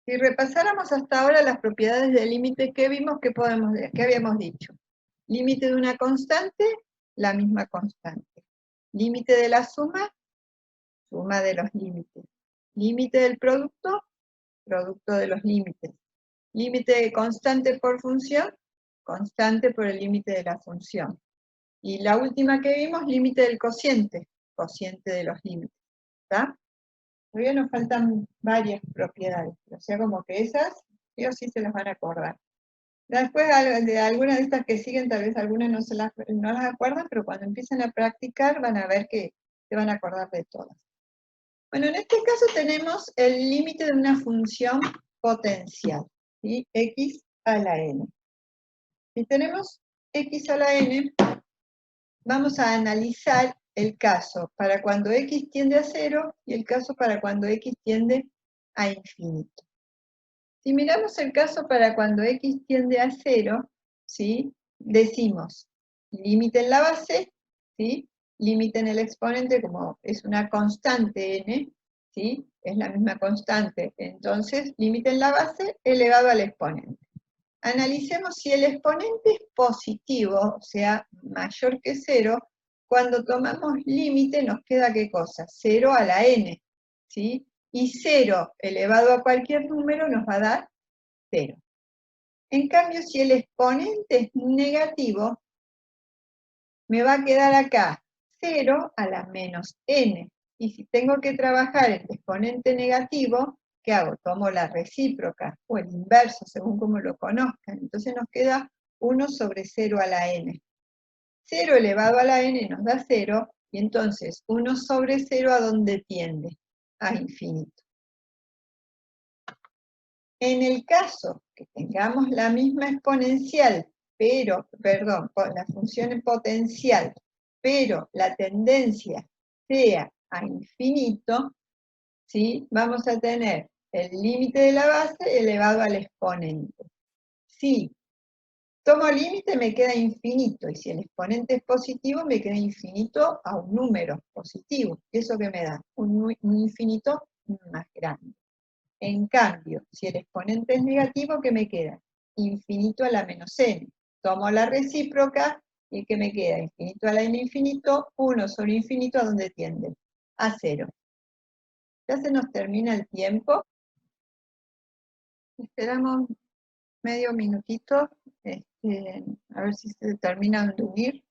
Si repasáramos hasta ahora las propiedades del límite, ¿qué vimos? ¿Qué habíamos dicho? Límite de una constante, la misma constante. Límite de la suma de los límites. Límite del producto, producto de los límites. Límite constante por función, constante por el límite de la función. Y la última que vimos, límite del cociente, cociente de los límites. ¿Está? Todavía nos faltan varias propiedades, o sea, como que esas, sí o sí se las van a acordar. Después de algunas de estas que siguen, tal vez algunas no las acuerdan, pero cuando empiecen a practicar van a ver que se van a acordar de todas. Bueno, en este caso tenemos el límite de una función potencial, ¿sí? X a la n. Si tenemos X a la n, vamos a analizar el caso para cuando X tiende a 0 y el caso para cuando X tiende a infinito. Si miramos el caso para cuando X tiende a 0, ¿sí? Decimos límite en la base, ¿sí? Límite en el exponente, como es una constante n, ¿sí? Es la misma constante, entonces límite en la base elevado al exponente. Analicemos si el exponente es positivo, o sea, mayor que 0, cuando tomamos límite nos queda ¿qué cosa? 0 a la n, ¿sí? Y 0 elevado a cualquier número nos va a dar 0. En cambio, si el exponente es negativo, me va a quedar acá 0 a la menos n. Y si tengo que trabajar el exponente negativo, ¿qué hago? Tomo la recíproca o el inverso, según como lo conozcan. Entonces nos queda 1 sobre 0 a la n. 0 elevado a la n nos da 0, y entonces 1 sobre 0 ¿a dónde tiende? A infinito. En el caso que tengamos la misma exponencial, la función potencial, pero la tendencia sea a infinito, ¿sí? Vamos a tener el límite de la base elevado al exponente. Si tomo límite me queda infinito, y si el exponente es positivo me queda infinito a un número positivo. ¿Eso qué me da? Un infinito más grande. En cambio, si el exponente es negativo, ¿qué me queda? Infinito a la menos n. Tomo la recíproca, y ¿qué me queda? Infinito a la n infinito, 1 sobre infinito, ¿a dónde tiende? A 0. Ya se nos termina el tiempo. Esperamos medio minutito, a ver si se terminan de unir.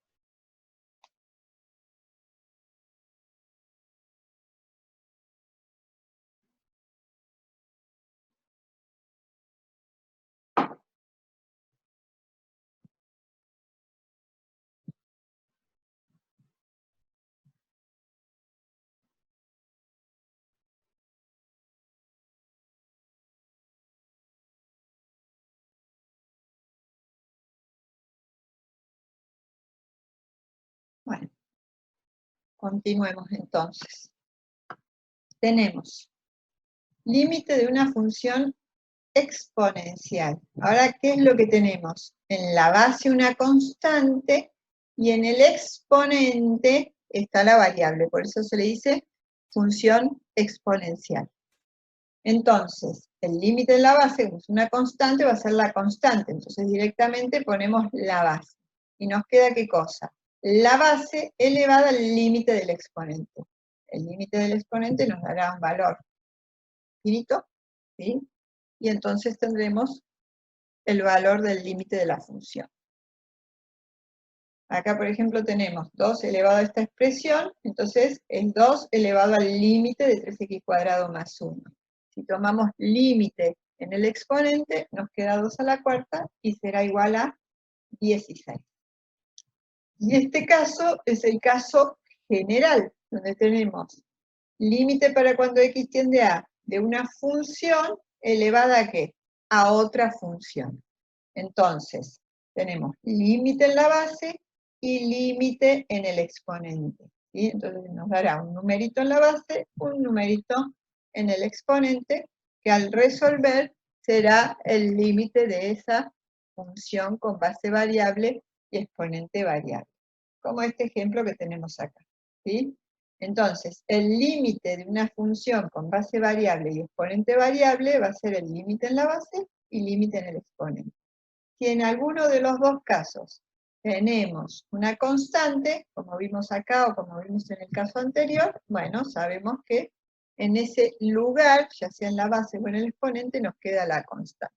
Bueno, continuemos entonces. Tenemos límite de una función exponencial. Ahora, ¿qué es lo que tenemos? En la base una constante y en el exponente está la variable, por eso se le dice función exponencial. Entonces, el límite de la base, como es una constante, va a ser la constante, entonces directamente ponemos la base. ¿Y nos queda qué cosa? La base elevada al límite del exponente. El límite del exponente nos dará un valor finito, ¿sí? Y entonces tendremos el valor del límite de la función. Acá, por ejemplo, tenemos 2 elevado a esta expresión, entonces es 2 elevado al límite de 3x² más 1. Si tomamos límite en el exponente, nos queda 2 a la cuarta y será igual a 16. Y este caso es el caso general, donde tenemos límite para cuando x tiende a de una función elevada a ¿qué? A otra función. Entonces, tenemos límite en la base y límite en el exponente. ¿Sí? Entonces nos dará un numerito en la base, un numerito en el exponente, que al resolver será el límite de esa función con base variable y exponente variable. Como este ejemplo que tenemos acá. ¿Sí? Entonces, el límite de una función con base variable y exponente variable va a ser el límite en la base y límite en el exponente. Si en alguno de los dos casos tenemos una constante, como vimos acá o como vimos en el caso anterior, bueno, sabemos que en ese lugar, ya sea en la base o en el exponente, nos queda la constante.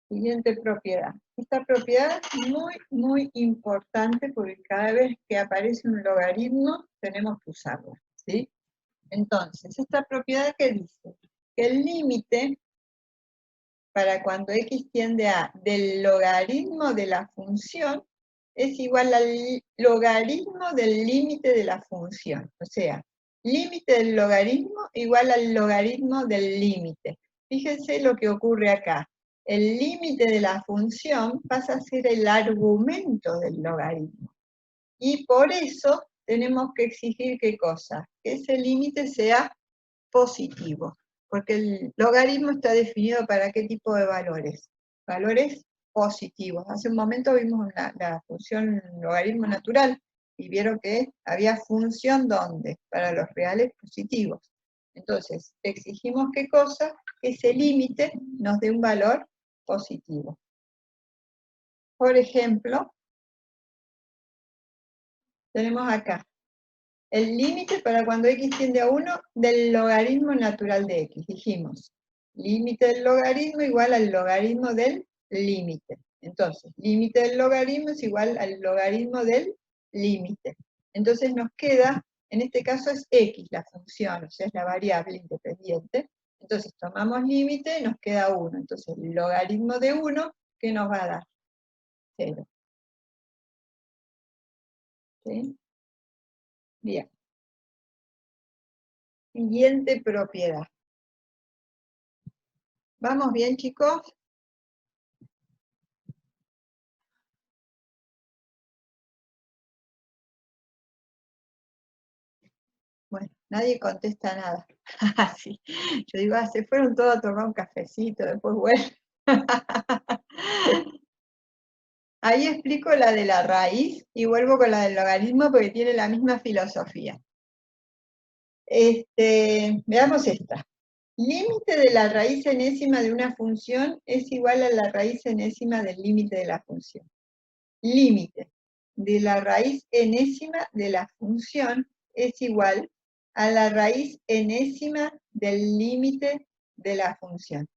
Siguiente propiedad. Esta propiedad es muy importante porque cada vez que aparece un logaritmo tenemos que usarla, ¿sí? Entonces, esta propiedad que dice que el límite para cuando x tiende a del logaritmo de la función es igual al logaritmo del límite de la función. O sea, límite del logaritmo igual al logaritmo del límite. Fíjense lo que ocurre acá. El límite de la función pasa a ser el argumento del logaritmo. Y por eso tenemos que exigir ¿qué cosa? Que ese límite sea positivo, porque el logaritmo está definido para qué tipo de valores. Valores positivos. Hace un momento vimos la función logaritmo natural y vieron que había función ¿dónde? Para los reales positivos. Entonces, exigimos qué cosa? Que ese límite nos dé un valor positivo. Por ejemplo, tenemos acá el límite para cuando x tiende a 1 del logaritmo natural de x. Dijimos, límite del logaritmo igual al logaritmo del límite. Entonces, límite del logaritmo es igual al logaritmo del límite. Entonces nos queda, en este caso es x la función, o sea, es la variable independiente. Entonces tomamos límite y nos queda 1. Entonces el logaritmo de 1, ¿qué nos va a dar? 0. ¿Sí? Bien. Siguiente propiedad. ¿Vamos bien, chicos? Bueno, nadie contesta nada. Sí. Yo digo, se fueron todos a tomar un cafecito, después bueno. Ahí explico la de la raíz y vuelvo con la del logaritmo porque tiene la misma filosofía. Veamos esta. Límite de la raíz enésima de una función es igual a la raíz enésima del límite de la función. Límite de la raíz enésima de la función es igual a la raíz enésima del límite de la función.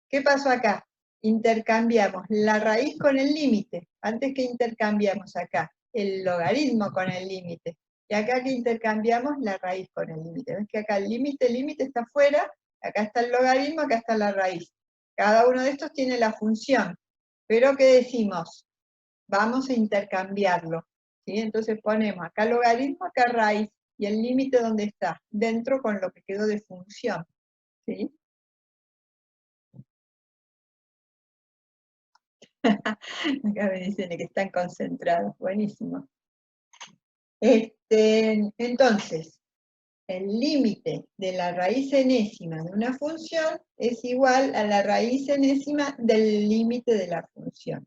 ¿Qué pasó acá? Intercambiamos la raíz con el límite. Antes que intercambiamos acá el logaritmo con el límite. Y acá que intercambiamos la raíz con el límite. ¿Ves que acá el límite está afuera? Acá está el logaritmo, acá está la raíz. Cada uno de estos tiene la función. Pero ¿qué decimos? Vamos a intercambiarlo. ¿Sí? Entonces ponemos acá logaritmo, acá raíz. ¿Y el límite dónde está? Dentro con lo que quedó de función. ¿Sí? Acá me dicen que están concentrados. Buenísimo. Entonces, el límite de la raíz enésima de una función es igual a la raíz enésima del límite de la función.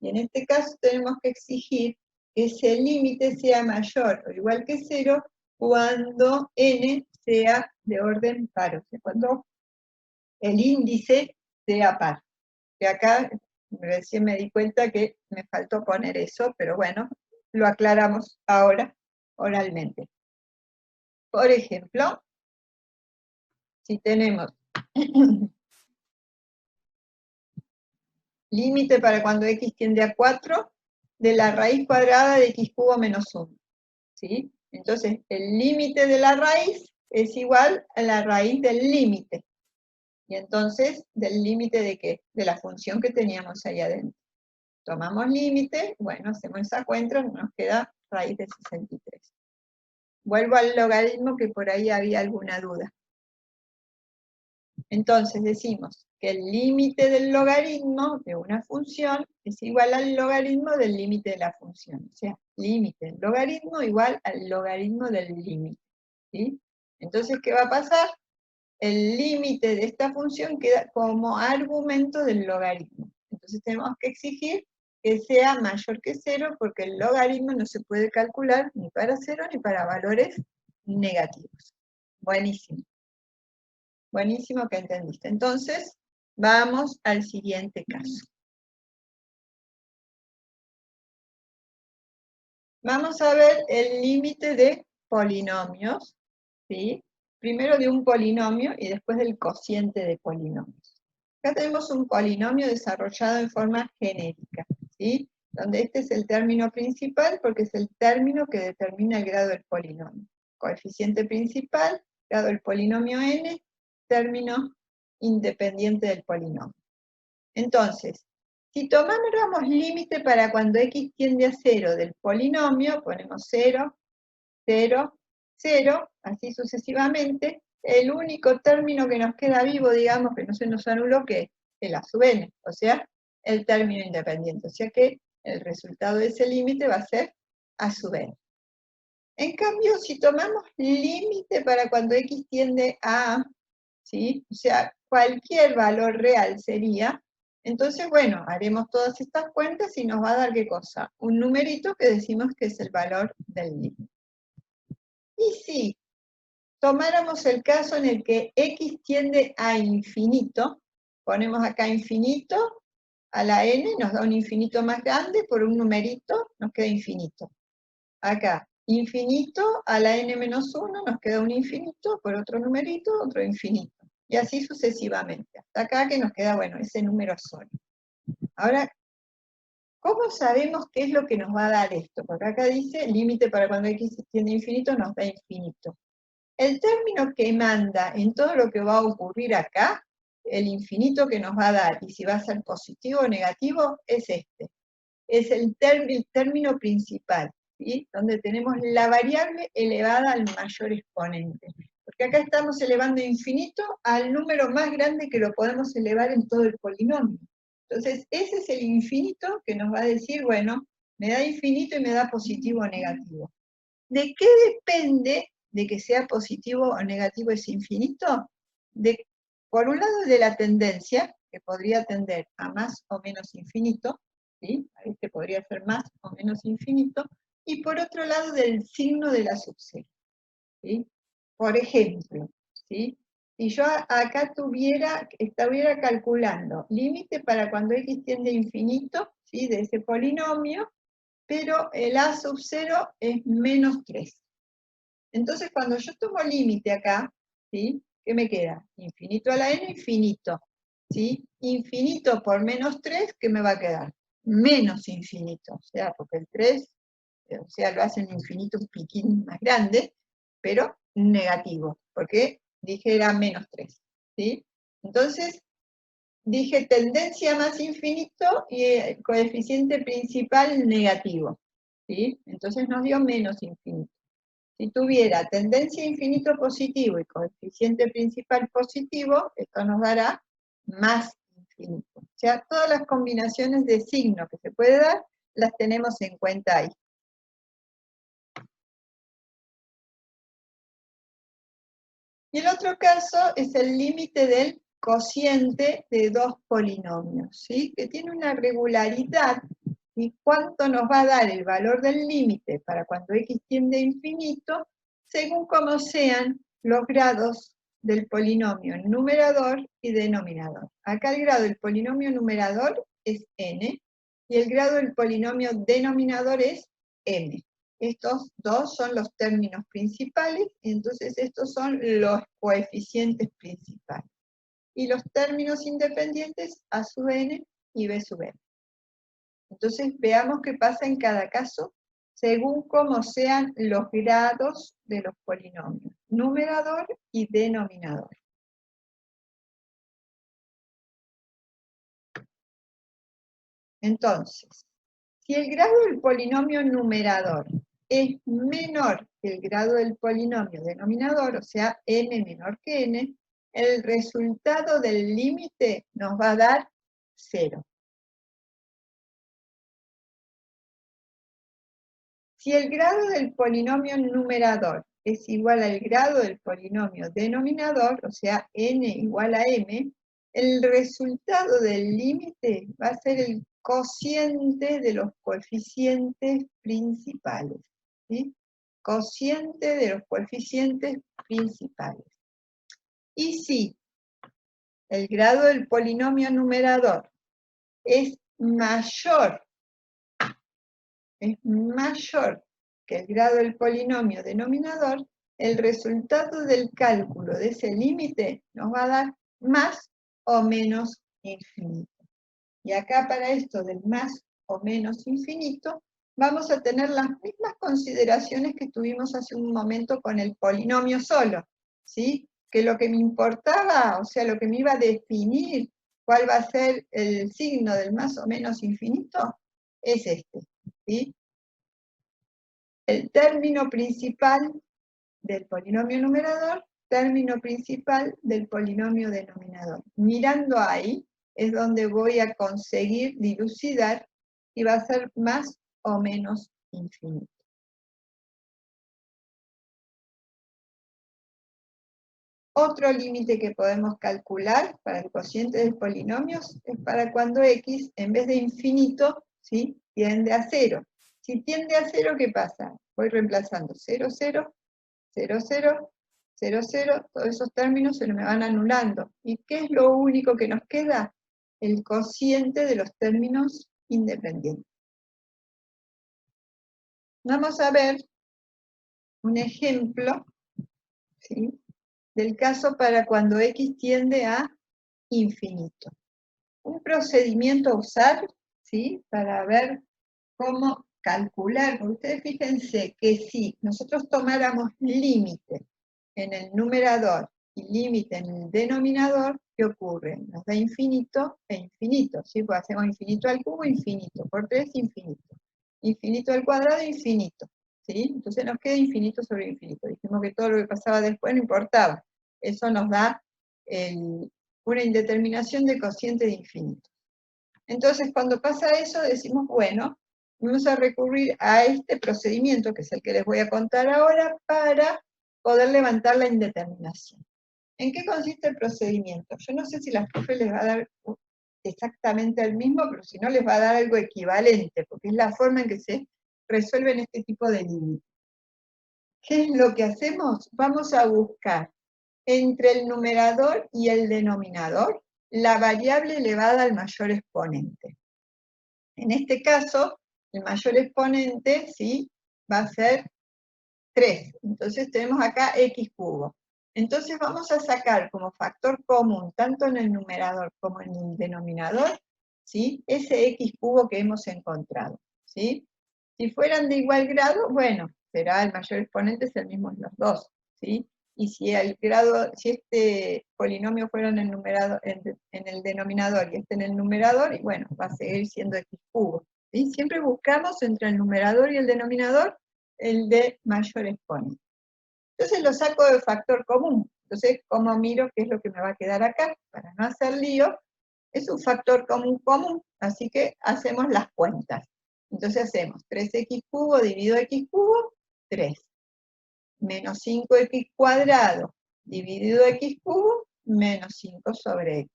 Y en este caso tenemos que exigir que ese límite sea mayor o igual que 0 cuando n sea de orden par, o sea, cuando el índice sea par. Que acá recién me di cuenta que me faltó poner eso, pero bueno, lo aclaramos ahora oralmente. Por ejemplo, si tenemos límite para cuando x tiende a 4 de la raíz cuadrada de x cubo menos 1, ¿sí? Entonces, el límite de la raíz es igual a la raíz del límite. Y entonces, ¿del límite de qué? De la función que teníamos ahí adentro. Tomamos límite, bueno, hacemos esa cuenta, nos queda raíz de 63. Vuelvo al logaritmo que por ahí había alguna duda. Entonces decimos que el límite del logaritmo de una función es igual al logaritmo del límite de la función. O sea, límite del logaritmo igual al logaritmo del límite. ¿Sí? Entonces, ¿qué va a pasar? El límite de esta función queda como argumento del logaritmo. Entonces tenemos que exigir que sea mayor que 0 porque el logaritmo no se puede calcular ni para 0 ni para valores negativos. Buenísimo. Buenísimo que entendiste. Entonces, vamos al siguiente caso. Vamos a ver el límite de polinomios, ¿sí? Primero de un polinomio y después del cociente de polinomios. Acá tenemos un polinomio desarrollado en forma genérica, ¿sí? Donde este es el término principal porque es el término que determina el grado del polinomio. Coeficiente principal, grado del polinomio n, término independiente del polinomio. Entonces, si tomamos límite para cuando x tiende a 0 del polinomio, ponemos 0, 0, 0, así sucesivamente, el único término que nos queda vivo, digamos, que no se nos anuló, que es la sub n, o sea, el término independiente. O sea que el resultado de ese límite va a ser a sub n. En cambio, si tomamos límite para cuando x tiende a, ¿sí? O sea, cualquier valor real sería, entonces, bueno, haremos todas estas cuentas y nos va a dar, ¿qué cosa? Un numerito que decimos que es el valor del límite. Y si tomáramos el caso en el que x tiende a infinito, ponemos acá infinito, a la n nos da un infinito más grande, por un numerito nos queda infinito. Acá, infinito a la n menos 1 nos queda un infinito, por otro numerito, otro infinito. Y así sucesivamente, hasta acá que nos queda, bueno, ese número solo. Ahora, ¿cómo sabemos qué es lo que nos va a dar esto? Porque acá dice, límite para cuando x tiende a infinito nos da infinito. El término que manda en todo lo que va a ocurrir acá, el infinito que nos va a dar, y si va a ser positivo o negativo, es este. Es el término principal, ¿sí? Donde tenemos la variable elevada al mayor exponente. Porque acá estamos elevando infinito al número más grande que lo podemos elevar en todo el polinomio. Entonces, ese es el infinito que nos va a decir, bueno, me da infinito y me da positivo o negativo. ¿De qué depende de que sea positivo o negativo ese infinito? Por un lado, de la tendencia, que podría tender a más o menos infinito, ¿sí? Este podría ser más o menos infinito, y por otro lado, del signo de la subserie, ¿sí? Por ejemplo, ¿sí? Si yo acá estuviera calculando límite para cuando x tiende a infinito, ¿sí? De ese polinomio, pero el a sub 0 es menos 3. Entonces, cuando yo tomo límite acá, ¿sí? ¿Qué me queda? Infinito a la n, infinito. ¿Sí? Infinito por menos 3, ¿qué me va a quedar? Menos infinito. O sea, porque el 3, o sea, lo hace un infinito un piquín más grande, pero negativo, porque dije era menos 3. ¿Sí? Entonces, dije tendencia más infinito y coeficiente principal negativo. ¿Sí? Entonces nos dio menos infinito. Si tuviera tendencia a infinito positivo y coeficiente principal positivo, esto nos dará más infinito. O sea, todas las combinaciones de signos que se puede dar, las tenemos en cuenta ahí. Y el otro caso es el límite del cociente de dos polinomios, ¿sí? Que tiene una regularidad. ¿Y cuánto nos va a dar el valor del límite para cuando x tiende a infinito? Según cómo sean los grados del polinomio numerador y denominador. Acá el grado del polinomio numerador es n, y el grado del polinomio denominador es m. Estos dos son los términos principales, y entonces estos son los coeficientes principales. Y los términos independientes a sub n y b sub n. Entonces veamos qué pasa en cada caso, según cómo sean los grados de los polinomios, numerador y denominador. Entonces, si el grado del polinomio numerador es menor que el grado del polinomio denominador, o sea, m menor que n, el resultado del límite nos va a dar 0. Si el grado del polinomio numerador es igual al grado del polinomio denominador, o sea, n igual a m, el resultado del límite va a ser el cociente de los coeficientes principales, ¿sí? Cociente de los coeficientes principales. Y si el grado del polinomio numerador es mayor que el grado del polinomio denominador, el resultado del cálculo de ese límite nos va a dar más o menos infinito. Y acá para esto del más o menos infinito, vamos a tener las mismas consideraciones que tuvimos hace un momento con el polinomio solo, ¿sí? Que lo que me importaba, o sea, lo que me iba a definir cuál va a ser el signo del más o menos infinito, es este, ¿sí? El término principal del polinomio numerador, término principal del polinomio denominador. Mirando ahí es donde voy a conseguir dilucidar si va a ser más o menos infinito. Otro límite que podemos calcular para el cociente de polinomios es para cuando x, en vez de infinito, ¿sí?, tiende a 0. Si tiende a 0, ¿qué pasa? Voy reemplazando 0, 0, 0, 0, 0, 0, todos esos términos se me van anulando. ¿Y qué es lo único que nos queda? El cociente de los términos independientes. Vamos a ver un ejemplo, ¿sí?, del caso para cuando x tiende a infinito. Un procedimiento a usar, ¿sí?, para ver cómo calcular, porque ustedes fíjense que si nosotros tomáramos límite en el numerador y límite en el denominador, ¿qué ocurre? Nos da infinito e infinito, ¿sí? Pues hacemos infinito al cubo, infinito, por 3, infinito. Infinito al cuadrado, infinito, ¿sí? Entonces nos queda infinito sobre infinito. Dijimos que todo lo que pasaba después no importaba. Eso nos da una indeterminación de cociente de infinito. Entonces, cuando pasa eso, decimos, bueno, vamos a recurrir a este procedimiento, que es el que les voy a contar ahora, para poder levantar la indeterminación. ¿En qué consiste el procedimiento? Yo no sé si la profe les va a dar exactamente el mismo, pero si no les va a dar algo equivalente, porque es la forma en que se resuelven este tipo de límites. ¿Qué es lo que hacemos? Vamos a buscar entre el numerador y el denominador la variable elevada al mayor exponente. En este caso, el mayor exponente, ¿sí?, va a ser 3. Entonces tenemos acá x cubo. Entonces vamos a sacar como factor común, tanto en el numerador como en el denominador, ¿sí?, ese x cubo que hemos encontrado, ¿sí? Si fueran de igual grado, bueno, será el mayor exponente, es el mismo en los dos, ¿sí? Y si este polinomio fuera en el denominador y este en el numerador, y bueno, va a seguir siendo x cubo, ¿sí? Siempre buscamos entre el numerador y el denominador el de mayor exponente. Entonces lo saco de factor común. Entonces, ¿cómo miro qué es lo que me va a quedar acá? Para no hacer lío, es un factor común, así que hacemos las cuentas. Entonces hacemos 3x cubo dividido x cubo, 3. Menos 5x cuadrado dividido x cubo menos 5 sobre x.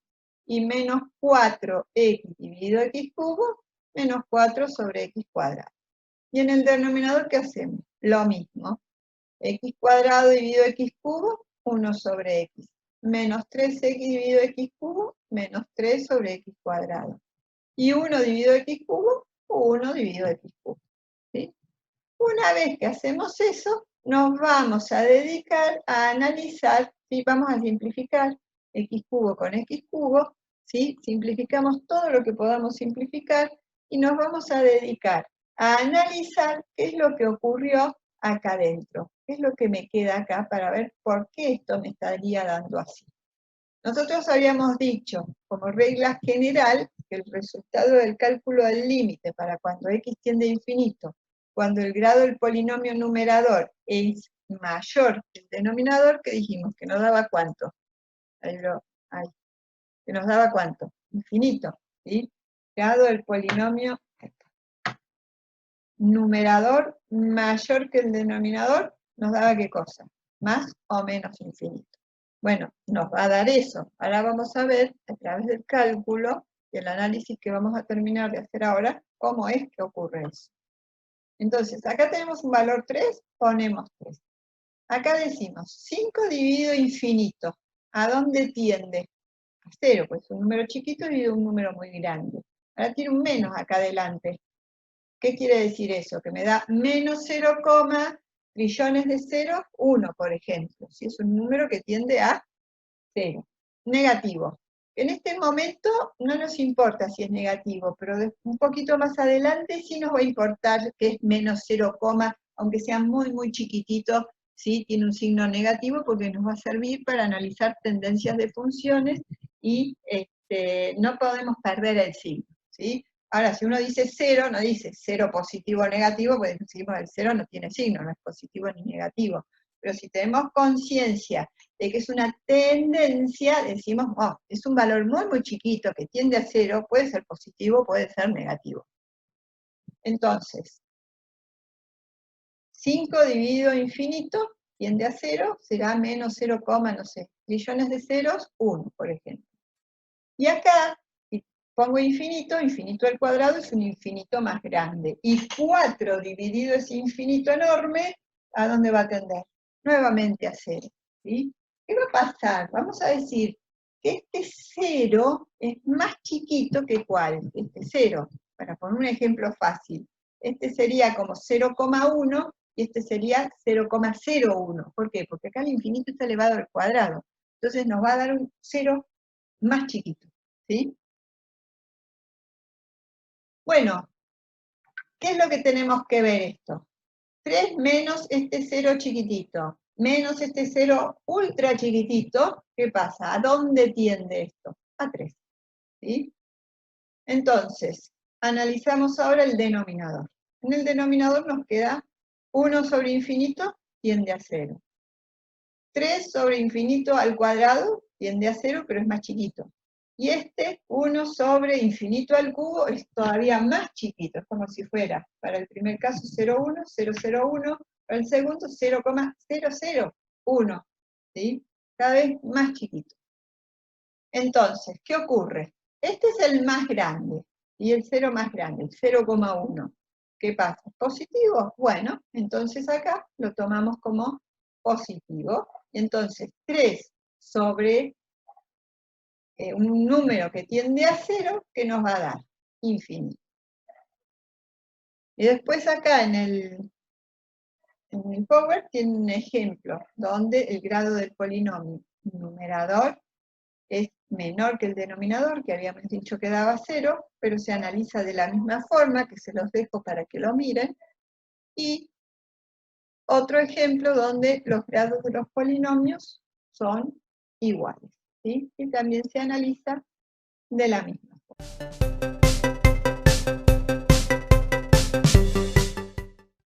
Y menos 4x dividido x cubo menos 4 sobre x cuadrado. Y en el denominador, ¿qué hacemos? Lo mismo. X cuadrado dividido x cubo, 1 sobre x. Menos 3x dividido x cubo, menos 3 sobre x cuadrado. Y 1 dividido x cubo, 1 dividido x cubo. ¿Sí? Una vez que hacemos eso, nos vamos a dedicar a analizar, ¿sí? Vamos a simplificar x cubo con x cubo, ¿sí? Simplificamos todo lo que podamos simplificar y nos vamos a dedicar a analizar qué es lo que ocurrió acá adentro, qué es lo que me queda acá para ver por qué esto me estaría dando así. Nosotros habíamos dicho, como regla general, que el resultado del cálculo del límite para cuando x tiende a infinito, cuando el grado del polinomio numerador es mayor que el denominador, que dijimos que nos daba ¿cuánto? Que nos daba ¿cuánto? Infinito, ¿sí? Grado del polinomio numerador mayor que el denominador, ¿nos daba qué cosa? Más o menos infinito. Bueno, nos va a dar eso. Ahora vamos a ver, a través del cálculo y el análisis que vamos a terminar de hacer ahora, cómo es que ocurre eso. Entonces, acá tenemos un valor 3, ponemos 3. Acá decimos, 5 dividido infinito, ¿a dónde tiende? A 0, pues un número chiquito dividido un número muy grande. Ahora tiene un menos acá adelante. ¿Qué quiere decir eso? Que me da menos 0, trillones de 0, 1, por ejemplo. Si es un número que tiende a 0. Negativo. En este momento no nos importa si es negativo, pero un poquito más adelante sí nos va a importar que es menos 0, aunque sea muy, muy chiquitito, ¿sí? Tiene un signo negativo porque nos va a servir para analizar tendencias de funciones y no podemos perder el signo, ¿sí? Ahora, si uno dice 0, no dice 0 positivo o negativo, porque decimos el 0 no tiene signo, no es positivo ni negativo. Pero si tenemos conciencia de que es una tendencia, decimos, oh, es un valor muy, muy chiquito que tiende a 0, puede ser positivo, puede ser negativo. Entonces, 5 dividido infinito tiende a 0, será menos 0, no sé, trillones de ceros, 1, por ejemplo. Y acá, si pongo infinito, infinito al cuadrado es un infinito más grande. Y 4 dividido ese infinito enorme, ¿a dónde va a tender? Nuevamente a 0, ¿sí? ¿Qué va a pasar? Vamos a decir que este 0 es más chiquito que ¿cuál? Este 0. Para poner un ejemplo fácil. Este sería como 0,1 y este sería 0,01. ¿Por qué? Porque acá el infinito está elevado al cuadrado. Entonces nos va a dar un 0 más chiquito, ¿sí? Bueno, ¿qué es lo que tenemos que ver esto? 3 menos este 0 chiquitito, menos este 0 ultra chiquitito, ¿qué pasa? ¿A dónde tiende esto? A 3, ¿sí? Entonces, analizamos ahora el denominador. En el denominador nos queda 1 sobre infinito tiende a 0. 3 sobre infinito al cuadrado tiende a 0, pero es más chiquito. Y este 1 sobre infinito al cubo es todavía más chiquito, es como si fuera, para el primer caso 0,1, 0,01, para el segundo 0,001, ¿sí? Cada vez más chiquito. Entonces, ¿qué ocurre? Este es el más grande, y el 0 más grande, el 0,1. ¿Qué pasa? ¿Positivo? Bueno, entonces acá lo tomamos como positivo. Entonces, 3 sobre un número que tiende a 0, que nos va a dar infinito. Y después acá en el Power tiene un ejemplo donde el grado del polinomio numerador es menor que el denominador, que habíamos dicho que daba 0, pero se analiza de la misma forma, que se los dejo para que lo miren. Y otro ejemplo donde los grados de los polinomios son iguales, ¿sí? Y también se analiza de la misma forma.